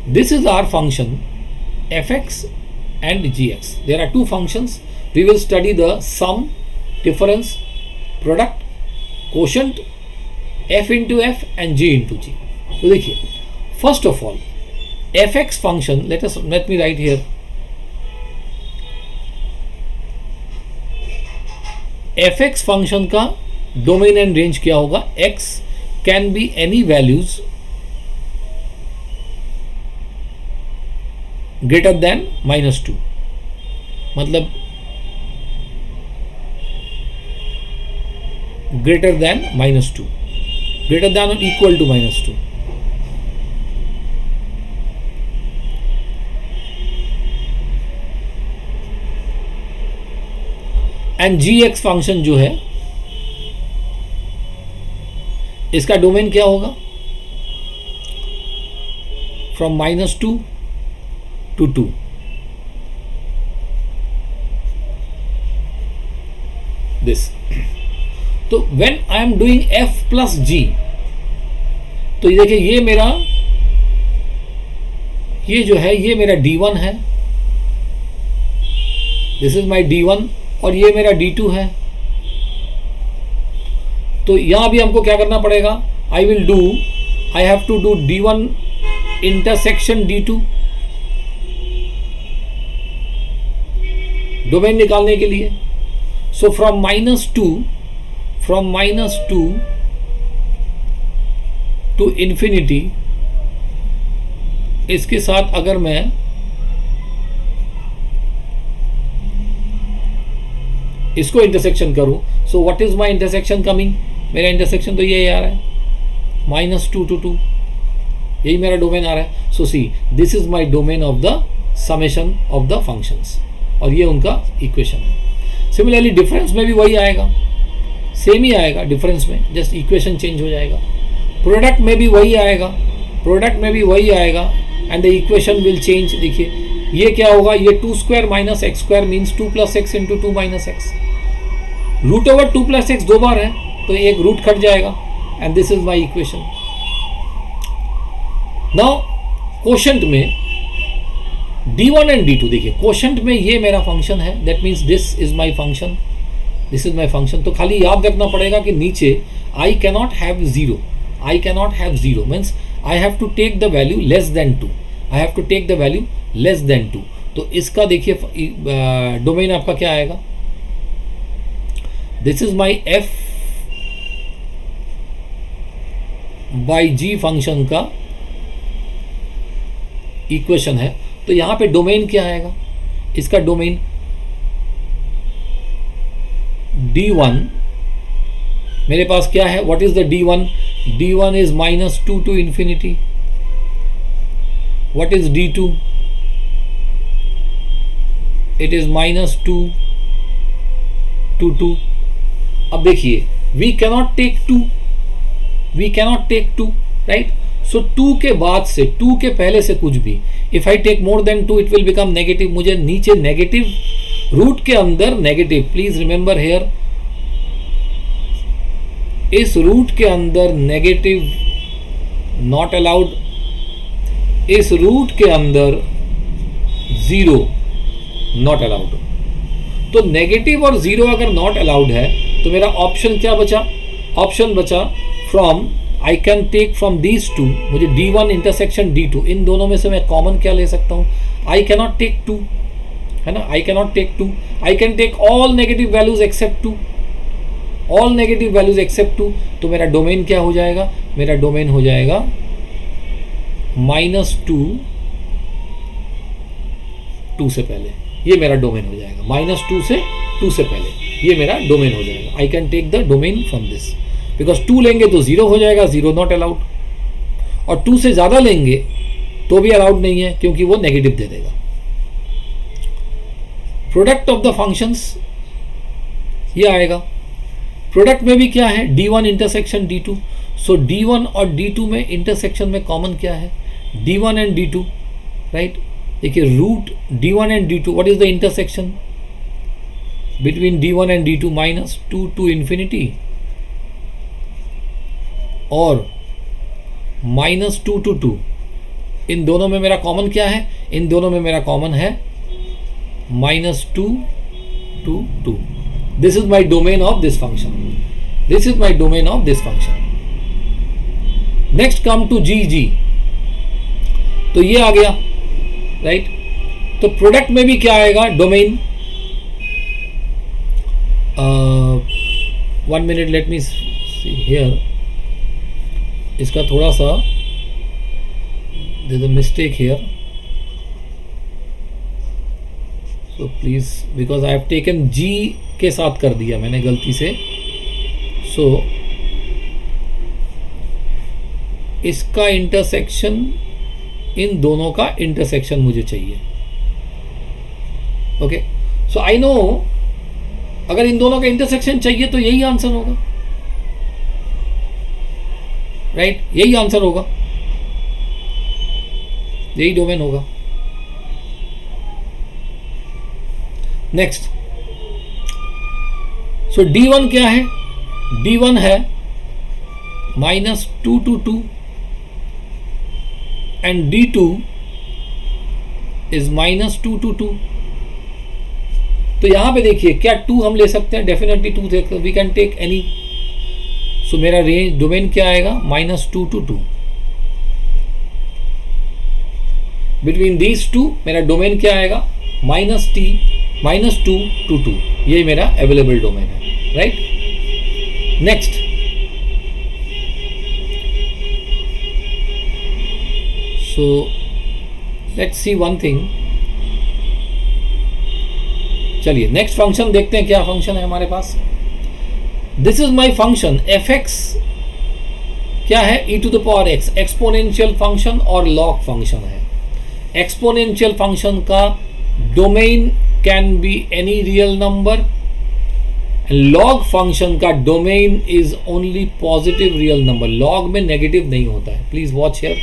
This is our function fx and gx. There are two functions. We will study the sum, difference, product, quotient, f into f and g into g. तो देखिए, first of all fx function, let me write here fx function का डोमेन एंड रेंज क्या होगा? x can be any values greater than -2. मतलब greater than -2, greater than or equal to -2. And gx function जो है इसका डोमेन क्या होगा? From -2 to 2. This. तो when I am doing f plus g, तो ये देखिए ये जो है ये मेरा d1 है. दिस इज माई d1 और ये मेरा d2 है. तो यहां भी हमको क्या करना पड़ेगा? I have to do d1 intersection d2 domain निकालने के लिए. सो फ्रॉम -2 टू इन्फिनिटी, इसके साथ अगर मैं इसको इंटरसेक्शन करूं, सो what is my intersection coming? मेरा इंटरसेक्शन तो ये आ रहा है -2 to 2. यही मेरा डोमेन आ रहा है. So see, this is my domain of the summation of the functions और ये उनका इक्वेशन है. सिमिलरली डिफरेंस में भी वही आएगा, सेम ही आएगा. डिफरेंस में जस्ट इक्वेशन चेंज हो जाएगा. प्रोडक्ट में भी वही आएगा and the equation will change. देखिए ये क्या होगा? ये 2² - x² means 2 + x × 2 - x. √2 + x 2 बार है तो एक रूट कट जाएगा and this is my equation. Now quotient में d1 एंड d2, देखिए क्वोशंट में ये मेरा फंक्शन है. That means this is my function, this is my function. तो खाली याद रखना पड़ेगा कि नीचे I cannot have zero means I have to take the value less than 2. तो इसका देखिए डोमेन आपका क्या आएगा? This is my f by g function का इक्वेशन है. तो यहां पे डोमेन क्या आएगा? इसका डोमेन d1 मेरे पास क्या है, what is the d1? d1 is -2 to infinity. What is d2? It is -2 to 2. अब देखिए, we cannot take 2, right? So 2 के बाद से, 2 के पहले से कुछ भी, if I take more than 2 it will become negative. मुझे नीचे नेगेटिव, रूट के अंदर नेगेटिव, प्लीज रिमेंबर हेयर, इस रूट के अंदर नेगेटिव नॉट अलाउड, इस रूट के अंदर 0 नॉट अलाउड. तो नेगेटिव और 0 अगर नॉट अलाउड है तो मेरा ऑप्शन क्या बचा? ऑप्शन बचा from, I can take from these two, मुझे d1 इंटरसेक्शन d2, इन दोनों में से मैं कॉमन क्या ले सकता हूँ? आई कैनॉट टेक 2, है ना, I cannot take 2. I can take all negative values except 2, all negative values except 2. तो मेरा डोमेन क्या हो जाएगा? मेरा डोमेन हो जाएगा -2 2 से पहले, ये मेरा डोमेन हो जाएगा. -2 से 2 से पहले ये मेरा डोमेन हो जाएगा. I can take the domain from this, because 2 लेंगे तो 0 हो जाएगा, 0 नॉट अलाउड, और 2 से ज़्यादा लेंगे तो भी अलाउड नहीं है क्योंकि वो नेगेटिव दे देगा. प्रोडक्ट ऑफ द फंक्शंस ये आएगा. प्रोडक्ट में भी क्या है? d1 intersection d2. So d1 और d2 में इंटरसेक्शन में कॉमन क्या है? d1 and d2, right. देखिए, root d1 and d2, what is the intersection between d1 and d2? -2 to infinity और -2 to 2. इन दोनों में मेरा कॉमन क्या है? इन दोनों में मेरा कॉमन है -2 to 2. This is my domain of this function. This is my domain of this function. Next come to g. तो ये आ गया, राइट. तो प्रोडक्ट में भी क्या आएगा? Domain. 1 minute, let me see here. इसका थोड़ा सा there is a mistake here. So please, because I have taken g के साथ कर दिया मैंने गलती से. सो इसका इंटरसेक्शन, इन दोनों का इंटरसेक्शन मुझे चाहिए. ओके, सो आई नो अगर इन दोनों का इंटरसेक्शन चाहिए तो यही आंसर होगा, राइट. यही आंसर होगा, यही डोमेन होगा. नेक्स्ट, सो d1 क्या है? d1 है -2 to 2 and d2 is -2 to 2. तो यहां पे देखिए, क्या 2 हम ले सकते हैं? Definitely 2 we can take any. So मेरा रेंज डोमेन क्या आएगा? -2 to 2. बिटवीन दीज टू मेरा डोमेन क्या आएगा? -2 to 2. ये मेरा अवेलेबल डोमेन है, right. Next, so let's see one thing. चलिए नेक्स्ट फंक्शन देखते हैं, क्या फंक्शन है हमारे पास. This is my function f(x) क्या है? e⁻x, एक्सपोनेंशियल फंक्शन और लॉग फंक्शन है. एक्सपोनेंशियल फंक्शन का domain can be any real number, log function का domain is only positive real number. Log में नेगेटिव नहीं होता है, please watch here.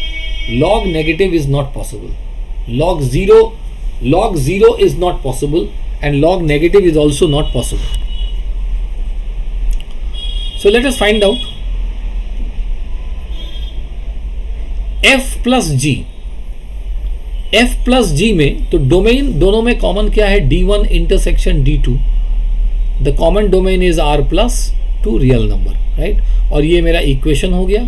Log negative is not possible. log 0 is not possible and log negative is also not possible. So let us find out f plus g. f plus g में तो डोमेन दोनों में कॉमन क्या है? d1 intersection d2. The common domain is r plus 2 real number, right. और ये मेरा इक्वेशन हो गया.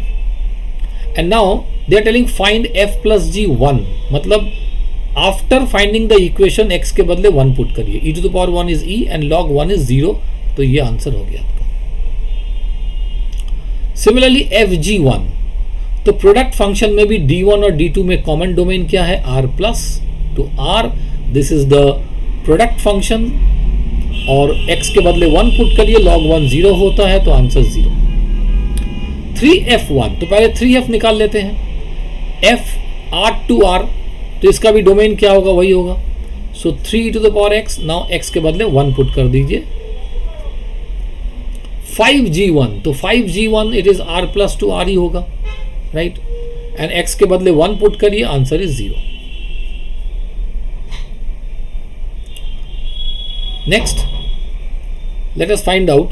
And now they are telling find f plus g 1, मतलब after finding the equation x के बदले 1 पुट करिए. e⁻1 इज e एंड log 1 इज 0. तो ये आंसर हो गया आपका. सिमिलरली fg1, तो प्रोडक्ट फंक्शन में भी d1 और d2 में कॉमन डोमेन क्या है? r plus two r. This is the product function और x के बदले 1 पुट करिए, log 1 0 होता है, तो आंसर 0. 3f1, तो पहले 3f निकाल लेते हैं, f R2R, तो इसका भी डोमेन क्या होगा, वही होगा। So 3 to the power x, now x के बदले 1 पुट कर दीजिए। 5g1, तो 5g1 it is r plus 2r ही होगा, राइट, एंड x के बदले 1 पुट करिए, answer is 0। Next let us find out,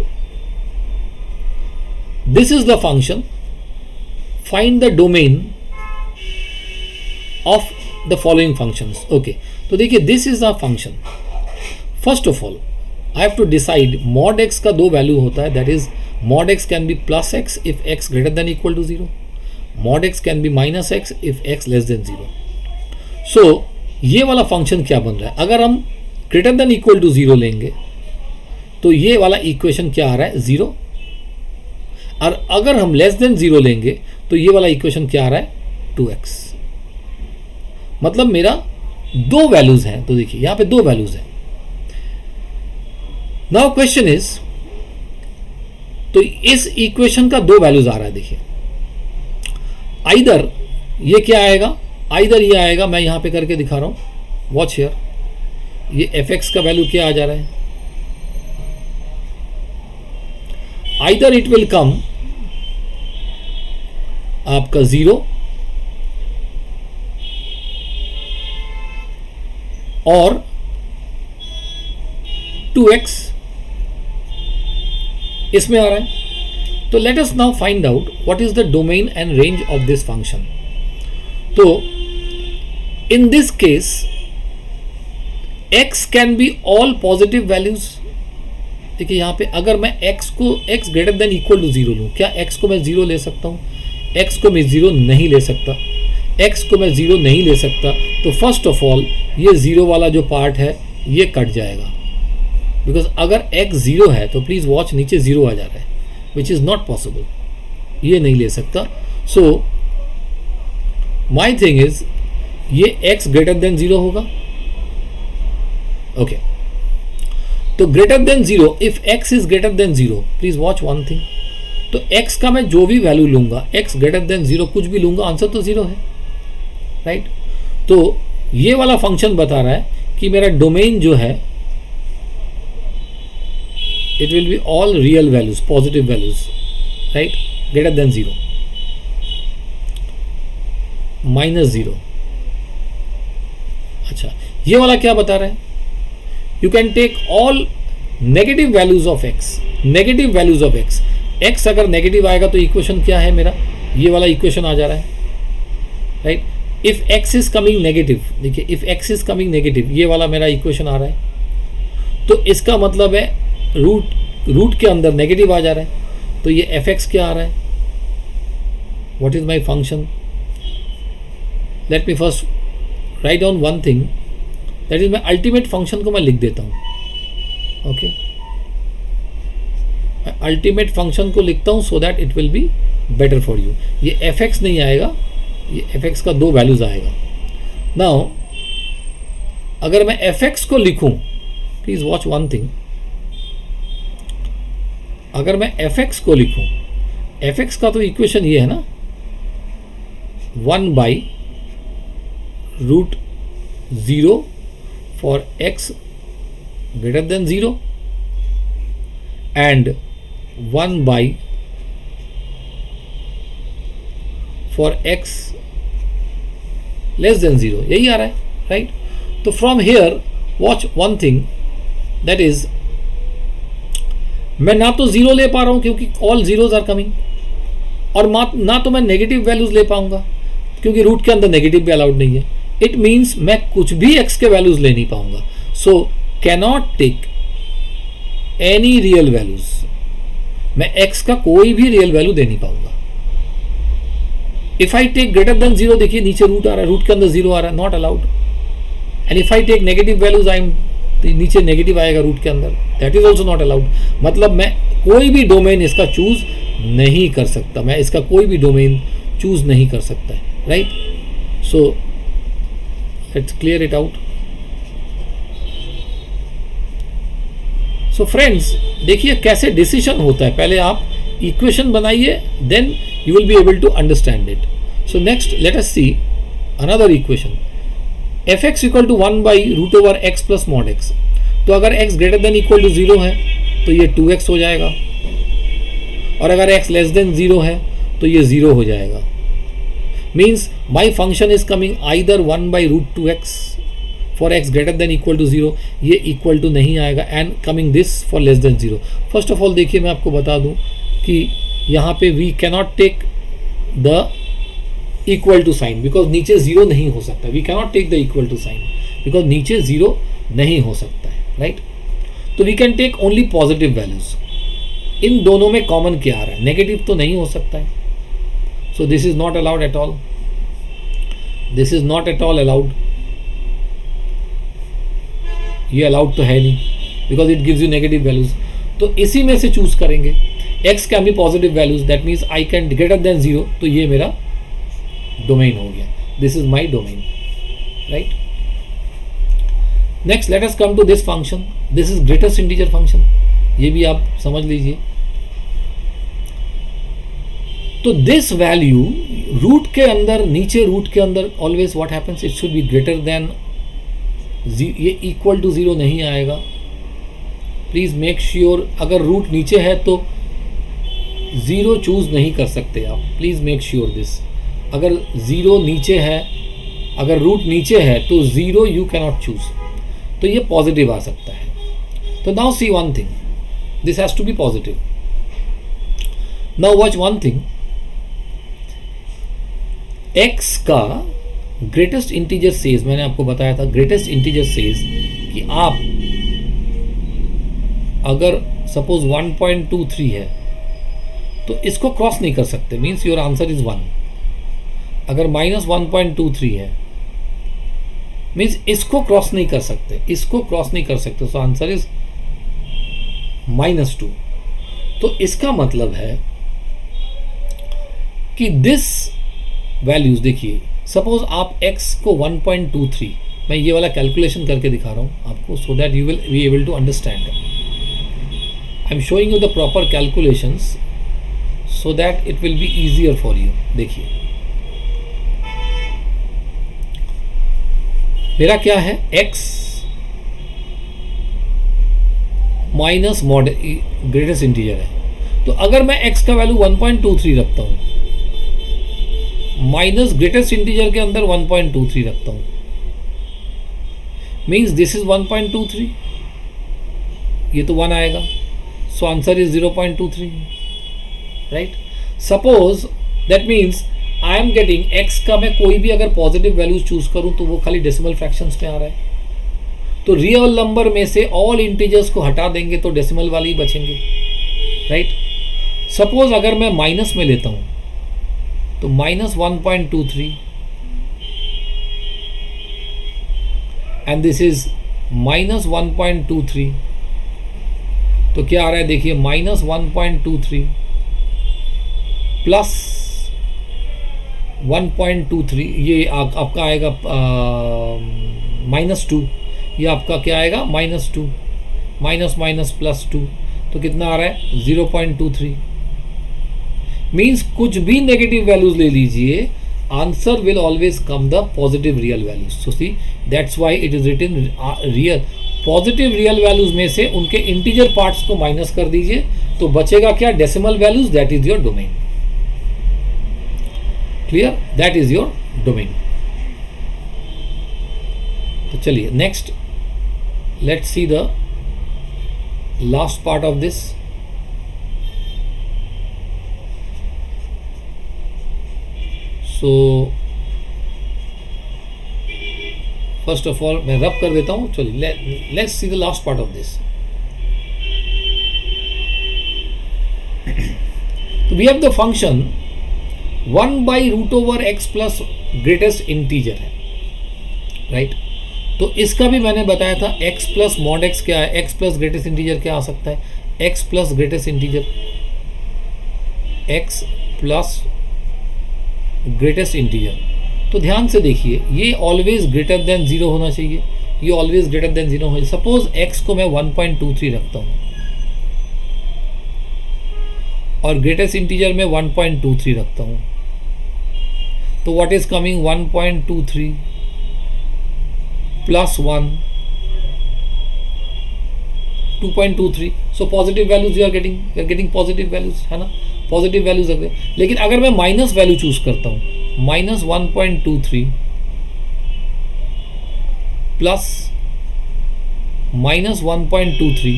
this is the function, find the domain of the following functions। okay, तो देखिए this is the function। first of all I have to decide mod x का दो वैल्यू होता है, that is mod x can be plus x if x greater than equal to 0, mod x can be minus x if x less than 0। so ये वाला फंक्शन क्या बन रहा है, अगर हम greater than equal to 0 लेंगे तो ये वाला इक्वेशन क्या आ रहा है, 0, और अगर हम लेस देन 0 लेंगे तो ये वाला इक्वेशन क्या आ रहा है, 2x। मतलब मेरा दो वैल्यूज हैं, तो देखिए यहां पे दो वैल्यूज हैं। नाउ क्वेश्चन इज, तो इस इक्वेशन का दो वैल्यूज आ रहा है, देखिए आइदर ये क्या आएगा, आइदर ये आएगा, मैं यहां पे करके दिखा रहा हूं, वॉच हियर, ये fx का वैल्यू क्या आ जा रहा है, either it will come आपका 0 और 2x इसमें आ रहा है। तो let us now find out what is the domain and range of this function। तो in this case x can be all positive values। देखिए यहाँ पे अगर मैं x को x greater than equal to 0 लूँ, क्या x को मैं 0 ले सकता हूँ, x को मैं 0 नहीं ले सकता, x को मैं 0 नहीं ले सकता। तो फर्स्ट ऑफ ऑल ये 0 वाला जो पार्ट है ये कट जाएगा, बिकॉज अगर x 0 है तो प्लीज़ वॉच, नीचे 0 आ जा रहा है, विच इज़ नॉट पॉसिबल, ये नहीं ले सकता। सो माई थिंग इज ये x ग्रेटर देन 0 होगा। ओके, तो greater than 0, if x is greater than 0, please watch one thing, तो x का मैं जो भी वैल्यू लूंगा, x ग्रेटर देन 0 कुछ भी लूंगा, आंसर तो 0 है, राइट। तो ये वाला फंक्शन बता रहा है कि मेरा डोमेन जो है it will be all real values, positive values, right, greater than 0, -0। अच्छा, ये वाला क्या बता रहा है, you can take all negative values of x, negative values of x, x अगर नेगेटिव आएगा तो इक्वेशन क्या है मेरा, ये वाला इक्वेशन आ जा रहा है, right. If x is coming negative, देखिए if x is coming negative, ये वाला मेरा इक्वेशन आ रहा है, तो इसका मतलब है रूट के अंदर नेगेटिव आ जा रहा है, तो ये fx क्या आ रहा है, what is my function. Let me first write down one thing, that is मैं अल्टीमेट फंक्शन को मैं लिख देता हूँ। ओके, मैं अल्टीमेट फंक्शन को लिखता हूँ सो that it will be better for you. ये fx नहीं आएगा, ये fx का दो वैल्यूज आएगा। नाउ अगर मैं fx को लिखूं, प्लीज वॉच वन थिंग, अगर मैं fx को लिखूं, fx का तो इक्वेशन ये है ना, 1/√0 for x greater than 0 and 1 for x less than 0, यही आ रहा है, राइट। तो from here watch one thing, that is मैं ना तो 0 ले पा रहा हूं क्योंकि ऑल जीरोज आर कमिंग, और ना तो मैं नेगेटिव वैल्यूज ले पाऊंगा क्योंकि रूट के अंदर नेगेटिव भी अलाउड नहीं है। इट मीन्स मैं कुछ भी x के वैल्यूज ले नहीं पाऊंगा। So cannot take any real values, मैं x का कोई भी रियल वैल्यू दे नहीं पाऊंगा। If I take greater than 0, देखिए नीचे रूट आ रहा है, रूट के अंदर 0 आ रहा है, not allowed. And if I take negative values, I am, नीचे नेगेटिव आएगा रूट के अंदर, that is also not allowed. मतलब मैं कोई भी डोमेन इसका चूज नहीं कर सकता, मैं इसका कोई भी डोमेन चूज नहीं कर सकता है, right. So let's clear it out. So friends देखिए कैसे डिसीजन होता है, पहले आप इक्वेशन बनाइए, then you will be able to understand it. So next let us see another equation. F X equal to 1 by root over x plus mod X. तो अगर x greater than equal to 0 है तो ये 2x हो जाएगा, और अगर x लेस देन 0 है तो ये 0 हो जाएगा. Means my function is coming either 1 by root 2x for x greater than equal to 0, ये इक्वल टू नहीं आएगा, and coming this for less than 0. First of all देखिए, मैं आपको बता दूं कि यहाँ पे we cannot take the equal to sign because नीचे 0 नहीं हो सकता. We cannot take the equal to sign because नीचे 0 नहीं हो सकता है, राइट. तो we can take only positive values. इन दोनों में कॉमन क्या आ रहा है? नेगेटिव तो नहीं हो सकता है. So this is not allowed at all. This is not at all allowed. ये अलाउड तो है नहीं because it gives you negative values. तो इसी में से चूज करेंगे. x can be positive values, that means I can greater than 0, तो ये मेरा डोमेन हो गया. This is my domain, right. Next let us come to this function. This is greatest integer function. ये भी आप समझ लीजिए. तो दिस वैल्यू रूट के अंदर, नीचे रूट के अंदर always what happens, it should be greater then, ये इक्वल टू 0 नहीं आएगा. प्लीज मेक श्योर, अगर रूट नीचे है तो 0 चूज नहीं कर सकते आप. Please make sure this. अगर 0 नीचे है, अगर रूट नीचे है तो 0 यू कैनॉट चूज. तो ये पॉजिटिव आ सकता है. तो now see one thing, this has to be positive. Now watch one thing. x का ग्रेटेस्ट इंटीजर सेज, मैंने आपको बताया था ग्रेटेस्ट इंटीजर सेज कि आप अगर सपोज 1.23 है तो इसको क्रॉस नहीं कर सकते. Means your answer is 1. अगर -1.23 है मीन्स इसको क्रॉस नहीं कर सकते, इसको क्रॉस नहीं कर सकते. सो आंसर इज -2. तो इसका मतलब है कि दिस वैल्यूज, देखिए सपोज आप x को 1.23, मैं ये वाला कैलकुलेशन करके दिखा रहा हूं आपको so that you will be able to understand. I am showing you the proper calculations so that it will be easier for you. देखिए मेरा क्या है, x minus mod greatest integer है. तो अगर मैं x का वैल्यू 1.23 रखता हूं, माइनस ग्रेटेस्ट इंटीजर के अंदर 1.23 रखता हूं, मीन्स दिस इज 1.23, ये तो 1 आएगा. सो answer is 0.23, right. Suppose that means I am getting x का, मैं कोई भी अगर पॉजिटिव वैल्यूज चूज करूं तो वो खाली डेसिमल फ्रैक्शंस में आ रहा है. तो रियल नंबर में से ऑल इंटीजर्स को हटा देंगे तो डेसिमल वाले ही बचेंगे, राइट. सपोज अगर मैं माइनस में लेता हूं तो -1.23 एंड दिस इज -1.23. तो क्या आ रहा है देखिए, -1.23 प्लस 1.23, ये आपका आएगा -2. ये आपका क्या आएगा, -2 माइनस माइनस प्लस 2. तो कितना आ रहा है 0.23. मीन्स कुछ भी नेगेटिव वैल्यूज ले लीजिए, answer will always come the positive real values. So see that's why it is written real. Positive real values में से उनके इंटीजर पार्ट्स को माइनस कर दीजिए तो बचेगा क्या, decimal values. That is your domain. Clear, that is your domain. तो चलिए next let's see the last part of this. So first of all मैं रब कर देता हूं. चलिए let's see the last part of this. तो we have the function 1 by root over x plus greatest integer है, राइट. तो इसका भी मैंने बताया था x प्लस मॉड एक्स क्या है, x प्लस ग्रेटेस्ट इंटीजर क्या आ सकता है, x plus greatest integer, x plus greatest integer. तो ध्यान से देखिए, ये ऑलवेज ग्रेटर देन 0 होना चाहिए, ये ऑलवेज ग्रेटर देन 0 होना चाहिए. सपोज x को मैं 1.23 रखता हूँ और ग्रेटेस्ट इंटीजर में 1.23 रखता हूँ, तो what is coming 1.23 plus 1 2.23. So positive values you are getting positive values, है ना, पॉजिटिव वैल्यूज रख दे. लेकिन अगर मैं माइनस वैल्यू चूज करता हूँ, माइनस 1.23 प्लस माइनस 1.23,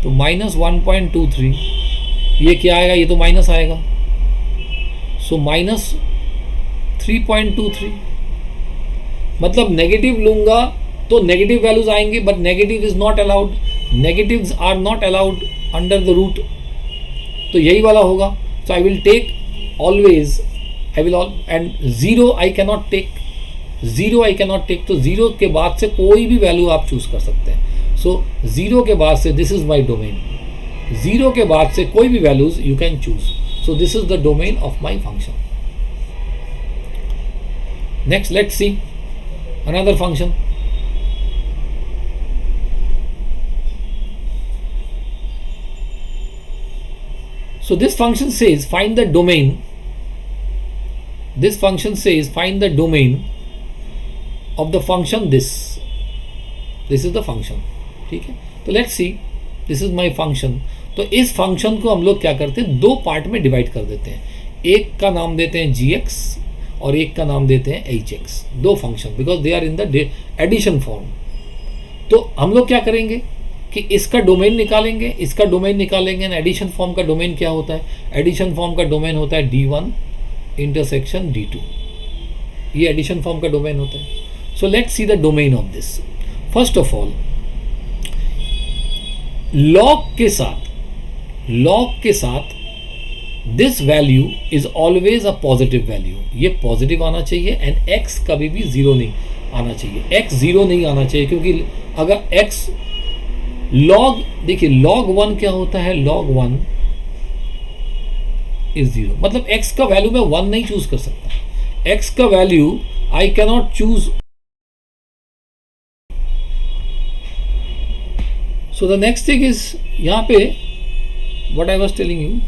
तो माइनस 1.23 ये क्या आएगा, ये तो माइनस आएगा, सो माइनस 3.23. मतलब नेगेटिव लूंगा तो नेगेटिव वैल्यूज आएंगे, but negative is not allowed, negatives are not allowed under the root, तो यही वाला होगा. So I will take always, I will and zero I cannot take, zero I cannot take. तो जीरो के बाद से कोई भी वैल्यू आप चूज कर सकते हैं. सो जीरो के बाद से, this is my domain, zero के बाद से कोई भी values you can choose. So this is the domain of my function. Next let's see another function. So this function says find the domain. This function says find the domain of the function this. This is the function. ठीक है, तो let's see. This is my function. तो इस फंक्शन को हम लोग क्या करते हैं, दो पार्ट में डिवाइड कर देते हैं. एक का नाम देते हैं gx और एक का नाम देते हैं hx. दो function, because they are in the addition form. तो हम लोग क्या करेंगे कि इसका डोमेन निकालेंगे, इसका डोमेन निकालेंगे. एडिशन फॉर्म का डोमेन क्या होता है, एडिशन फॉर्म का डोमेन होता है d1 इंटरसेक्शन d2. ये एडिशन फॉर्म का डोमेन होता है. सो let's see the domain of this. First of all, log के साथ this value is always a positive value. ये पॉजिटिव आना चाहिए एंड x कभी भी जीरो नहीं आना चाहिए. x जीरो नहीं आना चाहिए, क्योंकि अगर x लॉग, देखिए लॉग 1 क्या होता है, लॉग 1 इज जीरो. मतलब x का वैल्यू मैं 1 नहीं चूज कर सकता. x का value I cannot choose. So the next thing is, यहां पे what I was telling you,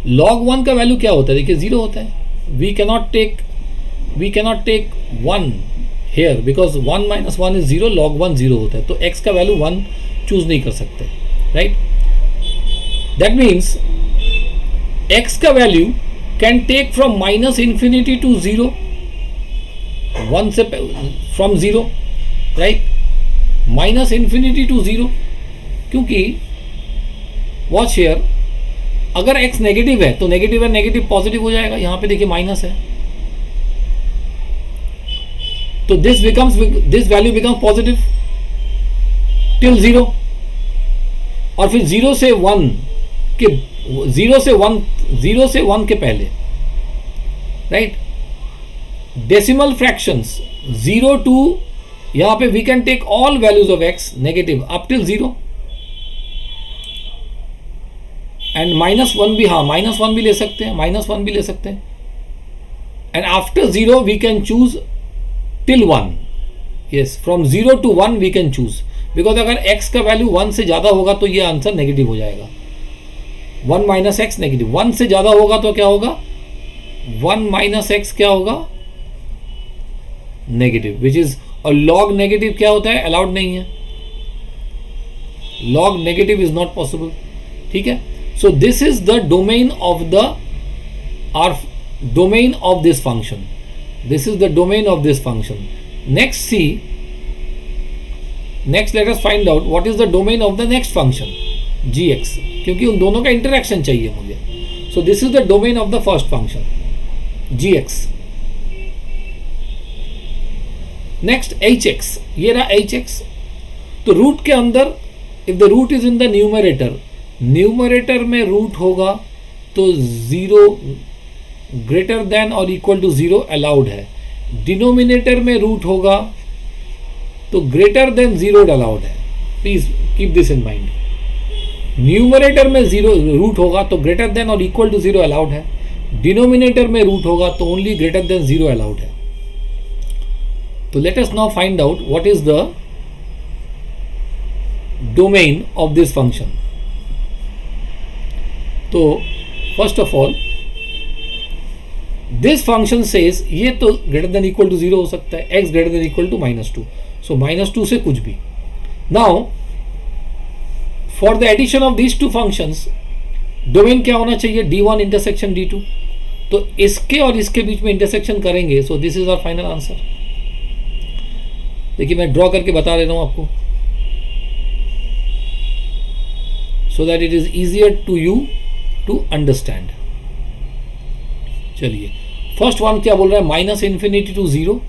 log 1 का वैल्यू क्या होता है, देखिए जीरो होता है. We cannot take 1 here because 1 minus 1 is 0, log 1 0 होता है, तो x का वैल्यू 1 चूज नहीं कर सकते, राइट. दैट मीन्स x का value can take from minus infinity to 0, 1 से from 0, right, minus infinity to 0. क्योंकि वॉच हियर, अगर x नेगेटिव है तो नेगेटिव है नेगेटिव पॉजिटिव हो जाएगा. यहां पे देखिए माइनस है, तो this value becomes positive till 0, और फिर 0 से 1 के पहले, राइट. डेसिमल फ्रैक्शंस 0 टू, यहां पे we can take all values of x negative up till 0, and -1 भी, हाँ -1 भी ले सकते हैं, -1 भी ले सकते हैं. And after 0 we can choose till 1. yes, from 0 to 1 we can choose, because अगर x का वैल्यू 1 से ज़्यादा होगा तो ये आंसर नेगेटिव हो जाएगा. 1 माइनस एक्स नेगेटिव, 1 से ज़्यादा होगा तो क्या होगा, 1 माइनस एक्स क्या होगा, नेगेटिव, विच इज, और लॉग नेगेटिव क्या होता है, अलाउड नहीं है. Log negative is not possible. ठीक है, so this is the domain of the or domain of this function. This is the domain of this function. Next let us find out what is the domain of the next function, gx, क्योंकि उन दोनों का इंटरेक्शन चाहिए मुझे. So this is the domain of the first function, gx. Next hx, ये रहा hx. तो रूट के अंदर, if the root is in the numerator में रूट होगा तो 0 ग्रेटर देन और इक्वल टू 0 अलाउड है. डिनोमिनेटर में रूट होगा तो ग्रेटर देन 0 अलाउड है. Please keep this in mind. Numerator में 0 रूट होगा तो ग्रेटर देन और इक्वल टू 0 अलाउड है. डिनोमिनेटर में रूट होगा तो ओनली ग्रेटर देन 0 अलाउड है. तो let us now find out what is the domain of this function. तो first of all this function says, ये तो ग्रेटर देन इक्वल टू 0 हो सकता है, x greater than equal to -2, so -2 से कुछ भी। Now for the addition of these two functions domain क्या होना चाहिए, d1 इंटरसेक्शन d2। तो इसके और इसके बीच में इंटरसेक्शन करेंगे, so this is our final answer. देखिए मैं ड्रॉ करके बता दे रहा हूं आपको, so that it is easier to you to understand. चलिए फर्स्ट वन क्या बोल रहा है, -∞ टू 0,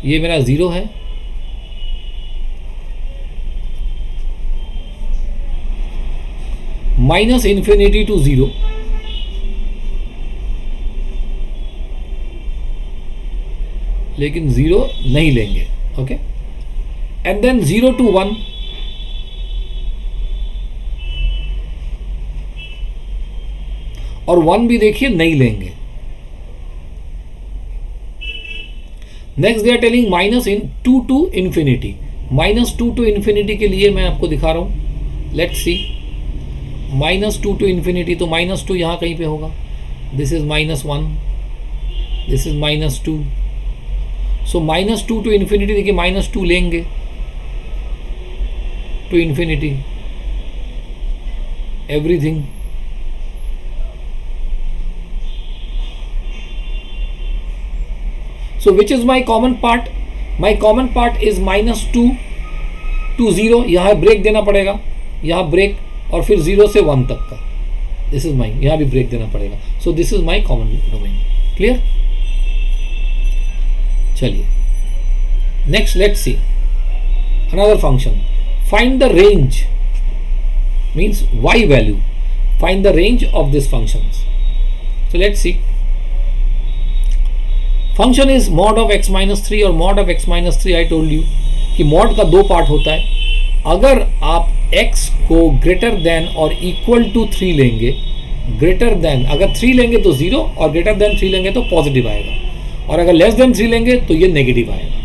ये मेरा 0 है। -∞ टू 0, लेकिन 0 नहीं लेंगे, ओके। एंड देन 0 टू 1, और 1 भी देखिए नहीं लेंगे। Next they are telling -2 to infinity. -2 to infinity के लिए मैं आपको दिखा रहा हूं, लेट्स सी। -2 टू इन्फिनिटी, तो -2 यहां कहीं पे होगा, this is -1, this is -2, so -2 to infinity, देखिए -2 लेंगे to infinity everything. So which is my common part? My common part is -2 to 0, यहाँ ब्रेक देना पड़ेगा, यहाँ ब्रेक, और फिर 0 से 1 तक का, दिस इज माई, यहाँ भी ब्रेक देना पड़ेगा। So this is my common domain, clear. चलिए next let's see another function, find the range, means y value, find the range of this function. So let's see, function is mod of x - 3 और mod of x - 3 I told you कि मॉड का 2 पार्ट होता है। अगर आप x को ग्रेटर देन और इक्वल टू 3 लेंगे, ग्रेटर देन अगर 3 लेंगे तो 0, और ग्रेटर देन 3 लेंगे तो पॉजिटिव आएगा, और अगर लेस देन 3 लेंगे तो ये नेगेटिव आएगा,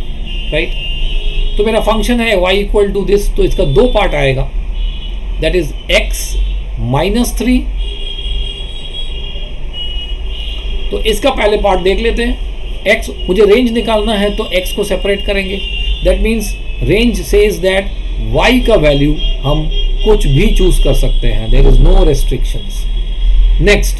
राइट। तो मेरा फंक्शन है y इक्वल टू दिस, तो इसका 2 पार्ट आएगा, दैट इज x - 3। तो इसका पहले पार्ट देख लेते हैं। x, मुझे रेंज निकालना है तो x को सेपरेट करेंगे, that means range says that y का वैल्यू हम कुछ भी चूज कर सकते हैं, there is no restrictions. Next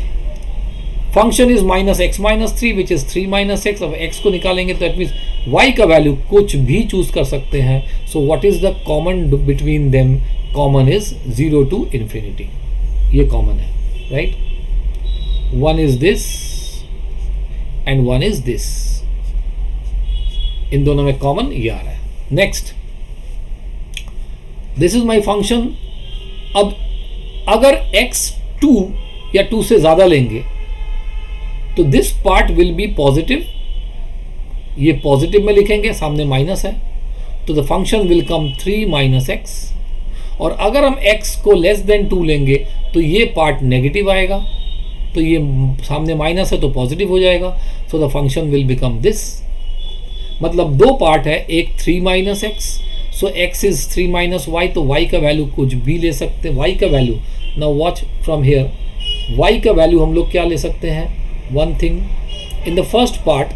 function is -x - 3 which is 3 - x। अब x को निकालेंगे तो दैट मीन्स y का वैल्यू कुछ भी चूज कर सकते हैं। So what is the common between them, common is 0 to infinity, ये कॉमन है, right. One is this and one is this, इन दोनों में कॉमन ये आ रहा है। Next, this is my function. अब अगर x 2 या 2 से ज्यादा लेंगे तो this part will be positive, ये पॉजिटिव में लिखेंगे, सामने माइनस है, तो the function will come 3 - x। और अगर हम x को लेस देन 2 लेंगे तो ये पार्ट नेगेटिव आएगा, तो ये सामने माइनस है तो पॉजिटिव हो जाएगा, so the function will become this. मतलब 2 पार्ट है, एक 3 - x, so x is 3 - y, तो y का वैल्यू कुछ भी ले सकते हैं। y का value, now watch from here, y का वैल्यू हम लोग क्या ले सकते हैं, one thing in the first part,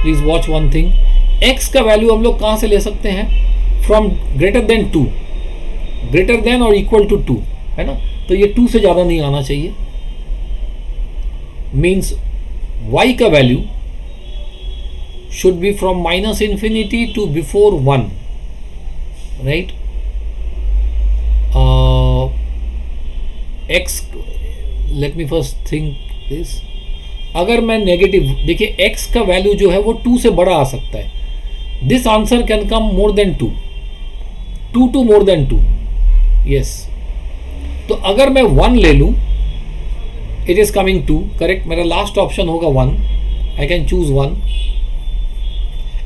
please watch one thing, x का वैल्यू हम लोग कहाँ से ले सकते हैं, from greater than 2, greater than और इक्वल टू 2, है ना। तो ये 2 से ज़्यादा नहीं आना चाहिए, मीन्स y का value should be from -∞ to before 1, right? X, let me first think this. अगर मैं नेगेटिव, देखिए x का वैल्यू जो है वो 2 से बड़ा आ सकता है। This answer can come more than 2, 2 to more than 2, yes. तो अगर मैं 1 ले लूँ, इट इज कमिंग 2, करेक्ट, मेरा लास्ट ऑप्शन होगा 1, आई कैन चूज 1।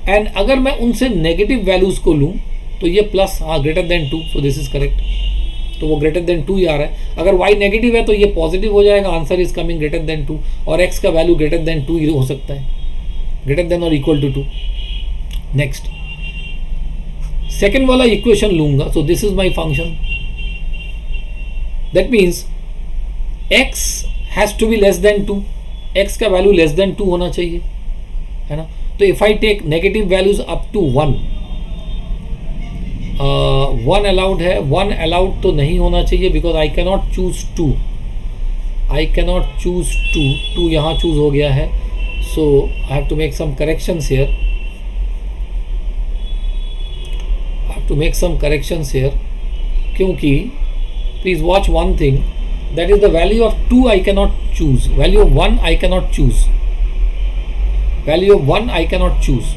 एंड अगर मैं उनसे नेगेटिव वैल्यूज को लूँ तो ये प्लस, हाँ, greater than 2, so this is correct, तो वो ग्रेटर देन 2 ही आ रहा है। अगर y नेगेटिव है तो ये पॉजिटिव हो जाएगा, answer is coming greater than 2, और x का वैल्यू ग्रेटर देन 2 ही हो सकता है, ग्रेटर देन और इक्वल टू 2। नेक्स्ट, सेकेंड वाला इक्वेशन लूंगा, so this is my function, that means x has to be less than 2, x का वैल्यू लेस देन 2 होना चाहिए, है ना. तो if I take negative values up to 1, 1 allowed है, 1 अलाउड तो नहीं होना चाहिए because I cannot choose 2, I cannot choose 2, 2 यहाँ चूज हो गया है, so I have to make some corrections here, I have to make some corrections here, क्योंकि please watch one thing, that is the value of 2 I cannot choose, value of 1 I cannot choose, value of 1 I cannot choose,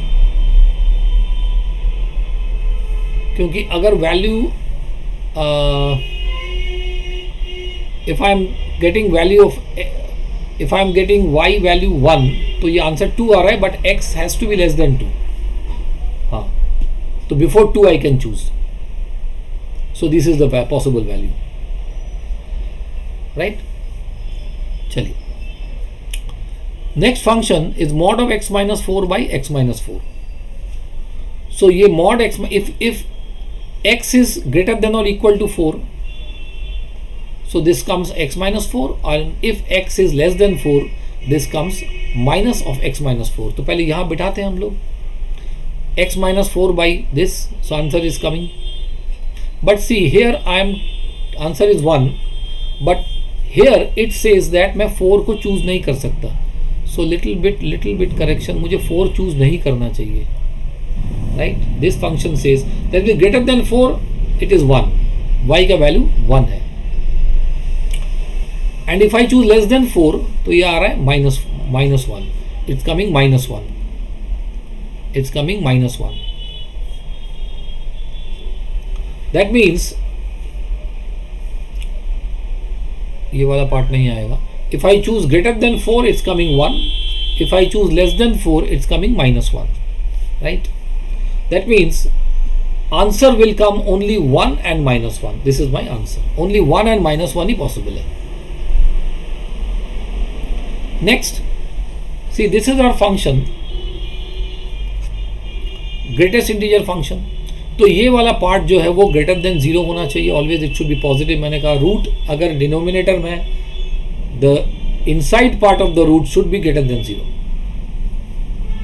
क्योंकि अगर value if I am getting value of, if I am getting y value 1, तो ये आंसर 2 आ रहा है, but x has to be less than 2, हाँ, तो before 2 I can choose, so this is the possible value, right. चलिए, next function is mod of x minus 4 by x minus 4. So ये mod x, if x is greater than और equal to 4, so this comes x minus 4, और if x is less than 4, this comes minus of x minus 4. तो पहले यहां बिठाते हैं हम लोग x minus 4 by this, so answer is coming, but see here I am, answer is 1, but here it says that मैं 4 को चूज नहीं कर सकता, so little bit correction, मुझे 4 चूज नहीं करना चाहिए, right. This function says that is greater than 4, it is 1, y का वैल्यू 1 है, and if I choose less than 4, तो ये आ रहा है minus 1, it's coming minus 1, it's coming minus 1, that means ये वाला पार्ट नहीं आएगा. If I choose greater than 4, it's coming 1, if I choose less than 4, it's coming minus 1, राइट. That means answer will come only 1 and minus 1. This is my answer, only 1 and minus 1 ही पॉसिबल है. Next, see this is our function, greatest integer function. तो ये वाला पार्ट जो है वो ग्रेटर देन 0 होना चाहिए, always it should be positive. मैंने कहा रूट अगर डिनोमिनेटर में, the inside part of the root should be greater than 0.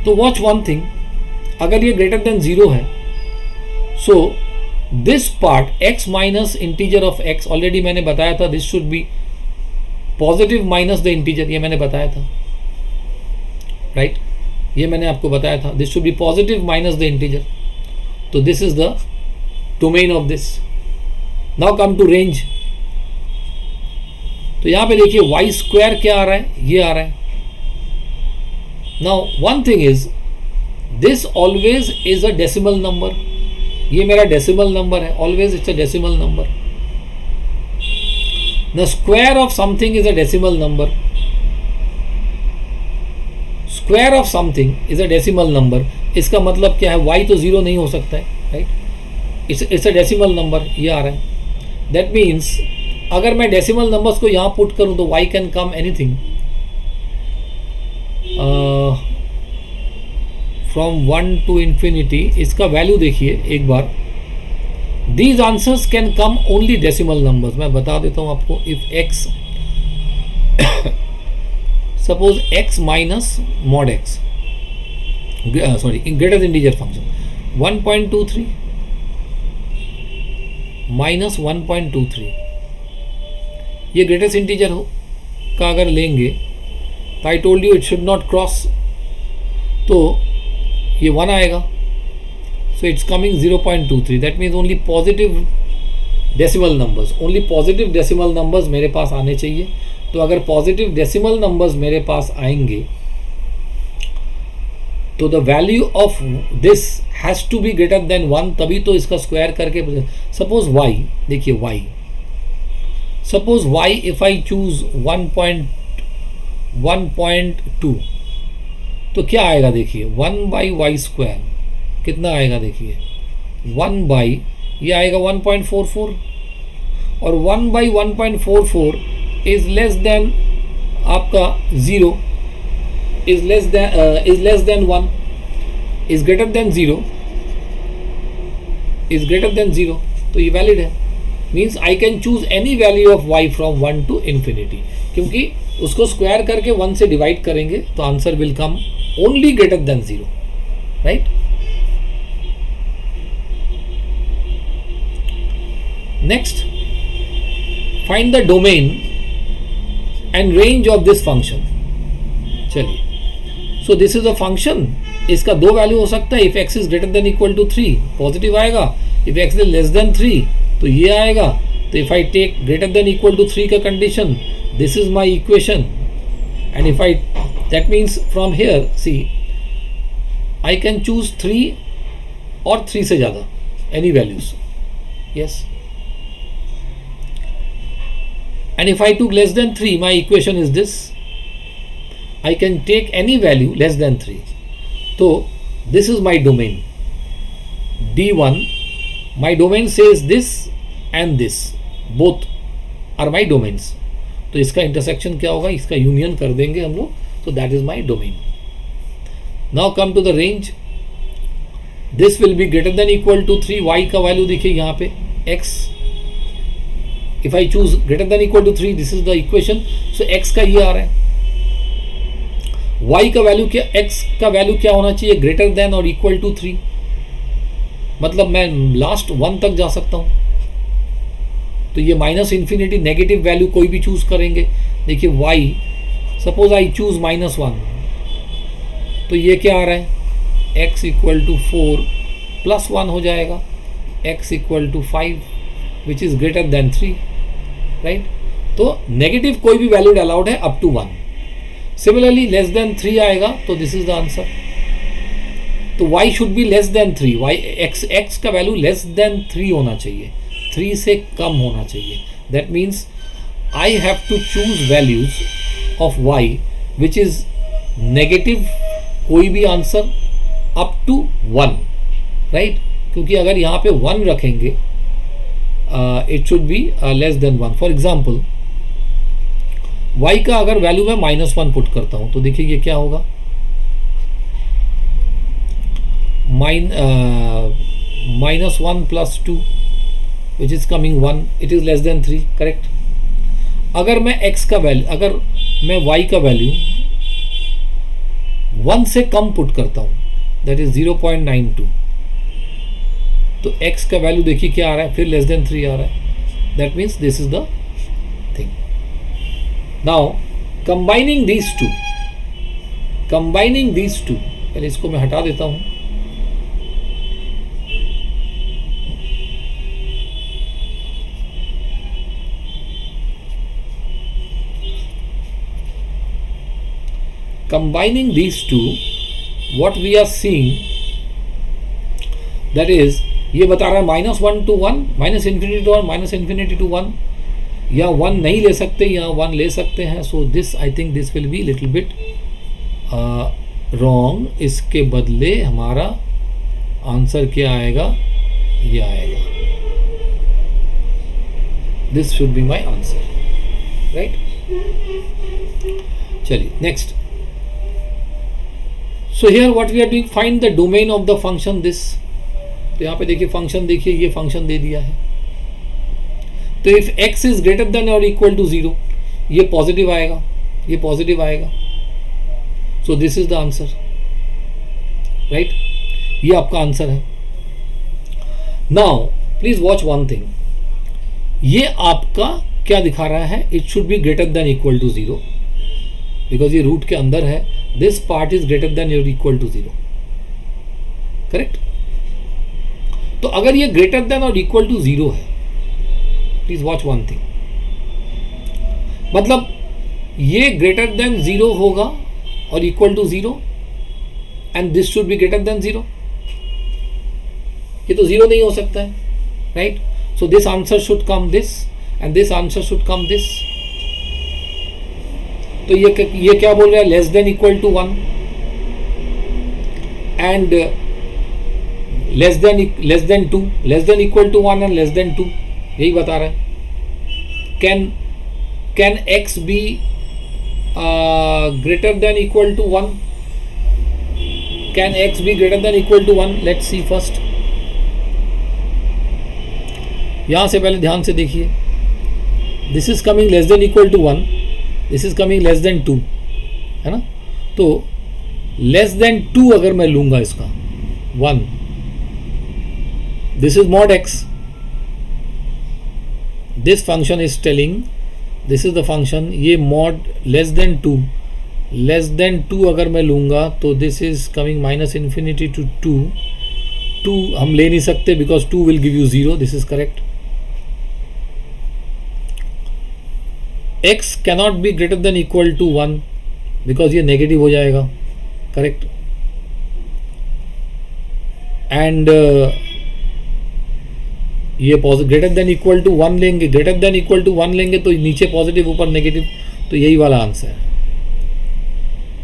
तो वॉच वन थिंग, अगर ये ग्रेटर देन 0 है, so this part x minus integer of x, already मैंने बताया था, this should be positive minus the integer, ये मैंने बताया था, राइट. ये मैंने आपको बताया था, this should be positive minus the integer. तो this is the domain of this. Now come to range. तो यहां पे देखिए वाई स्क्वायर क्या आ रहा है, ये आ रहा है. Now one thing is, this always is a decimal number. ये मेरा डेसिमल नंबर है, always it's a decimal number. The square of something is a decimal number. Square of something is a decimal number. इसका मतलब क्या है, y तो 0 नहीं हो सकता है, right. It's a decimal number, ये आ रहा है. दैट मीन्स अगर मैं डेसिमल नंबर्स को यहाँ पुट करूँ तो y can come anything from 1 to infinity. इसका वैल्यू देखिए एक बार. These answers can come only decimal numbers. मैं बता देता हूँ आपको. If x, suppose x minus mod x, sorry greatest integer function 1.23 minus 1.23, ये ग्रेटेस्ट इंटीजर का अगर लेंगे तो I told you it should not cross, तो ये 1 आएगा. So it's coming 0.23. That means only positive decimal numbers, only positive decimal numbers मेरे पास आने चाहिए. तो अगर पॉजिटिव डेसिमल नंबर्स मेरे पास आएंगे तो the value of this has to be greater than 1, तभी तो इसका स्क्वायर करके. सपोज y, देखिए y, suppose y if I choose 1.2, तो क्या आएगा देखिए, 1/y स्क्वायर कितना आएगा देखिए, 1 बाई ये आएगा 1.44, और 1/1.44 इज लेस देन आपका 0, is less than 1, is greater than 0, is greater than 0, तो ये वैलिड है. Means I can choose any value of y from 1 to infinity, क्योंकि उसको स्क्वायर करके 1 से डिवाइड करेंगे तो answer will come only greater than 0, right. Next, find the domain and range of this function. चलिए, so this is a function. इसका दो वैल्यू हो सकता है. If x is greater than equal to 3 positive आएगा, if x is less than 3 तो ये आएगा. तो if I take greater than equal to 3 का condition, this is my equation. And if I, that means from here see I can choose 3 और 3 से ज़्यादा, any values. Yes. And if I took less than 3, my equation is this. I can take any value less than 3. So this is my domain. D1, my domain says this and this. Both are my domains. तो इसका इंटरसेक्शन क्या होगा, इसका यूनियन कर देंगे हम लोग. तो that is my domain. Now come to the range. This will be greater than equal to 3. y का वैल्यू देखिए यहाँ पे x. If I choose greater than equal to 3, this is the equation. So x का ये आ रहा है. y का वैल्यू क्या, x का वैल्यू क्या होना चाहिए, ग्रेटर देन और इक्वल टू 3. मतलब मैं लास्ट 1 तक जा सकता हूँ. तो ये माइनस इन्फिनिटी नेगेटिव वैल्यू कोई भी चूज करेंगे. देखिए y, सपोज आई चूज -1, तो ये क्या आ रहा है, x इक्वल टू 4 प्लस 1 हो जाएगा, x equal to 5 which is greater than 3, right. तो नेगेटिव कोई भी वैल्यू अलाउड है up to 1. Similarly less than 3 आएगा तो दिस इज द आंसर. तो y should be less than 3. y x का वैल्यू लेस देन 3 होना चाहिए, 3 से कम होना चाहिए. That means I have to choose values of y which is negative कोई भी आंसर अप टू 1, राइट. क्योंकि अगर यहाँ पे 1 रखेंगे, it should be less then 1. For example y का अगर वैल्यू मैं -1 पुट करता हूं तो देखिए ये क्या होगा, -1 plus 2 which is coming 1, it is less than 3, correct. अगर मैं x का वैल्यू, अगर मैं y का वैल्यू 1 से कम पुट करता हूं, दैट इज 0.92, तो x का वैल्यू देखिए क्या आ रहा है, फिर लेस देन 3 आ रहा है. That means this is the thing. Now combining these two, पहले इसको मैं हटा देता हूं. Combining these two, what we are seeing, that is, ये बता रहा है -1 to 1, minus infinity to 1, minus infinity to 1. या 1 नहीं ले सकते, या 1 ले सकते हैं. So this, I think this will be little bit wrong. इसके बदले हमारा आंसर क्या आएगा, ये आएगा. This should be my answer, right. चलिए next. So here what we are doing, find the domain of the function this. तो यहाँ पे देखिए फंक्शन, देखिए ये फंक्शन दे दिया है. तो if x is greater than और इक्वल टू 0, ये पॉजिटिव आएगा, ये पॉजिटिव आएगा. So this is the answer, right. ये आपका आंसर है. Now please watch one thing. ये आपका क्या दिखा रहा है, it should be greater than equal to 0, because ये रूट के अंदर है. This part is greater than और इक्वल टू 0, करेक्ट. तो अगर ये ग्रेटर देन और इक्वल टू 0 है, प्लीज वॉच वन थिंग, मतलब ये ग्रेटर देन 0 होगा और equal to 0, and this should be greater than 0. ये तो 0 नहीं हो सकता है, right. So this answer should come this, and this answer should come this. तो ये क्या बोल रहा है, less than equal to 1 and less than 2, less than equal to 1 and less than 2, यही बता रहा है. Can x be greater than equal to 1? Can x be greater than equal to 1? Let's see first. यहाँ से पहले ध्यान से देखिए, this is coming less than equal to 1, this is coming less than 2, है ना। तो लेस देन 2 अगर मैं लूंगा इसका 1, this is mod x, this function is telling, this is the function, ये mod less than 2, less than 2 अगर मैं लूंगा तो this is coming minus infinity to 2, 2 हम ले नहीं सकते because 2 will give you 0, this is correct. x cannot be greater than equal to 1 because ये नेगेटिव हो जाएगा, करेक्ट। एंड ये ग्रेटर देन इक्वल टू 1 लेंगे, ग्रेटर देन इक्वल टू 1 लेंगे तो नीचे पॉजिटिव ऊपर नेगेटिव, तो यही वाला आंसर है।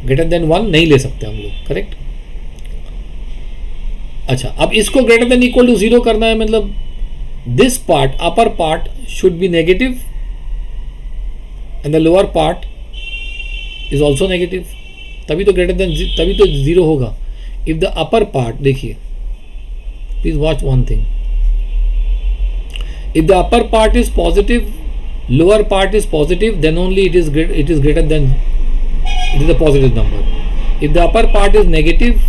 ग्रेटर देन 1 नहीं ले सकते हम लोग, करेक्ट। अच्छा, अब इसको ग्रेटर देन इक्वल टू 0 करना है, मतलब this part, upper part should be negative and the lower part is also negative, तभी तो ग्रेटर देन, तभी तो 0 होगा। इफ द अपर पार्ट, देखिए please watch one thing, if the upper part is positive, lower part is positive, then only it is greater than, it is a positive number. If the upper part is negative,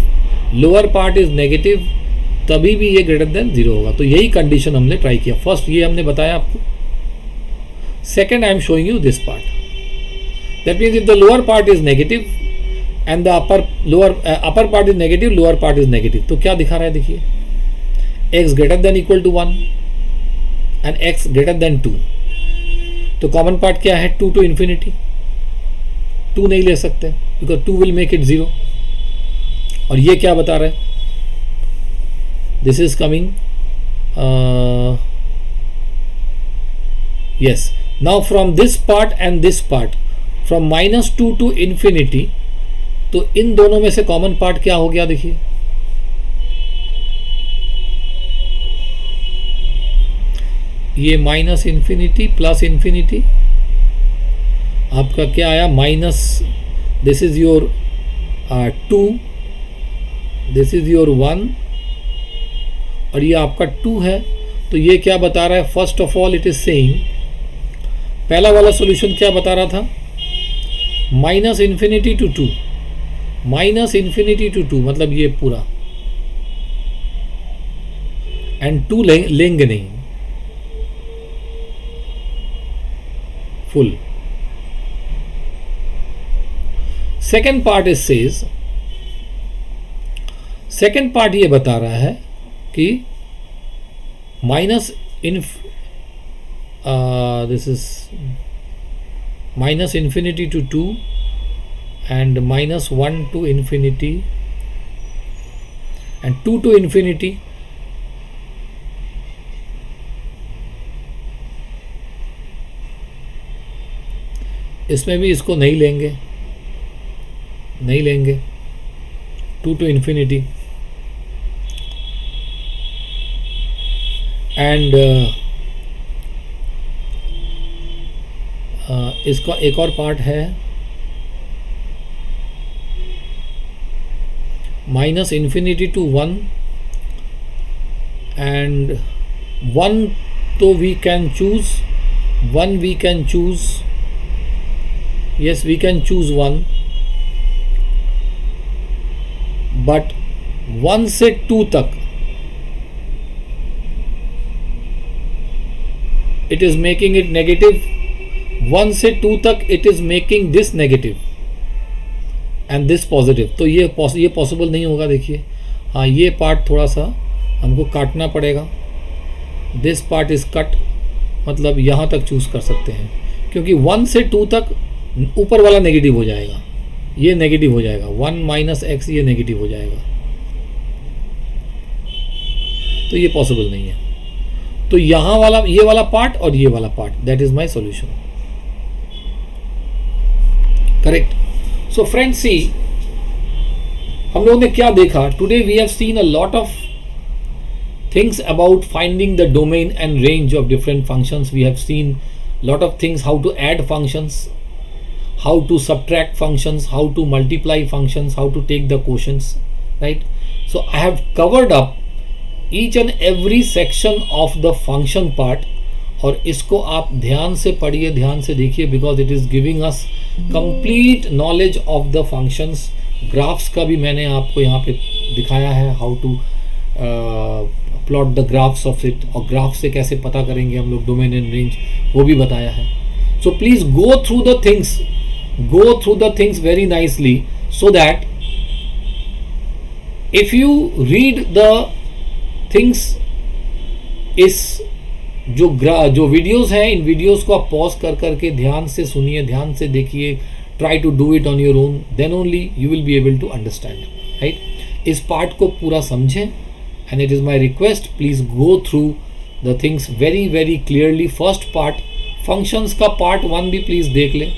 lower part is negative, तभी भी ये greater than 0 होगा। तो यही कंडीशन हमने ट्राई किया। फर्स्ट ये हमने बताया आपको, second I am showing you this part, that means if the lower part is negative and the upper part is negative, lower part is negative, तो क्या दिखा रहा है देखिए, x greater than equal to 1 and x greater then 2, तो कॉमन पार्ट क्या है, 2 टू इन्फिनिटी, 2 नहीं ले सकते बिकॉज 2 विल मेक इट 0। और ये क्या बता रहा है, this is coming, yes, now from this part and this part, from -2 to infinity, तो इन दोनों में से कॉमन पार्ट क्या हो गया देखिए, ये माइनस इन्फिनिटी प्लस इन्फिनिटी, आपका क्या आया, minus, this is your 2, this is your 1, और ये आपका 2 है। तो ये क्या बता रहा है, first of all it is saying, पहला वाला सॉल्यूशन क्या बता रहा था, minus infinity to 2, minus infinity to 2 मतलब ये पूरा, एंड 2 लेंगे नहीं, full. Second part is says, second part ये बता रहा है कि minus this is minus infinity to 2 and -1 to infinity and 2 to infinity, इसमें भी इसको नहीं लेंगे, नहीं लेंगे, 2 टू इन्फिनिटी, एंड इसका एक और पार्ट है, माइनस इन्फिनिटी टू 1 एंड 1, तो we can choose 1, we can choose, yes we can choose 1, but 1 से 2 तक it is making it negative, 1 से 2 तक it is making this negative and this positive, तो ये पॉसिबल नहीं होगा। देखिए, हाँ, ये पार्ट थोड़ा सा हमको काटना पड़ेगा, दिस पार्ट इज कट, मतलब यहाँ तक चूज कर सकते हैं, क्योंकि 1 से 2 तक ऊपर वाला नेगेटिव हो जाएगा, ये नेगेटिव हो जाएगा, 1 - x ये नेगेटिव हो जाएगा, तो ये पॉसिबल नहीं है। तो यहाँ वाला, ये वाला पार्ट और ये वाला part, that is my solution, correct. So friends, see हम लोगों ने क्या देखा, today we have seen a lot of things about finding the domain and range of different functions. We have seen lot of things, how to add functions, how to subtract functions, how to multiply functions, how to take the quotients, right? So I have covered up each and every section of the function part, और इसको आप ध्यान से पढ़िए, ध्यान से देखिए, because it is giving us complete knowledge of the functions. Graphs का भी मैंने आपको यहाँ पे दिखाया है, how to plot the graphs of it, और ग्राफ से कैसे पता करेंगे हम लोग डोमेन एंड रेंज, वो भी बताया है। So please go through the things very nicely, so that if you read the things, इस जो वीडियोस हैं, इन वीडियोस को आप पॉज कर करके ध्यान से सुनिए, ध्यान से देखिए, try to do it on your own, then only you will be able to understand, right. इस पार्ट को पूरा समझें, and it is my request, please go through the things very very clearly. First part, functions का पार्ट 1 भी प्लीज़ देख लें,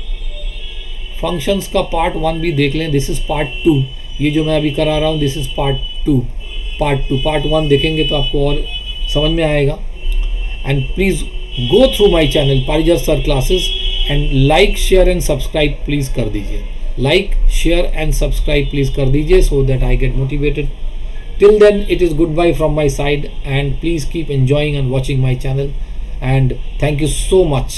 फंक्शंस का पार्ट 1 भी देख लें। दिस इज़ पार्ट 2, ये जो मैं अभी करा रहा हूँ, दिस इज़ पार्ट 2। पार्ट 1 देखेंगे तो आपको और समझ में आएगा। And please go through my channel Parijat sir classes, and like share and subscribe please कर दीजिए, like share and subscribe please कर दीजिए, so that I get motivated. Till then, it is goodbye from my side, and please keep enjoying and watching my channel, and thank you so much.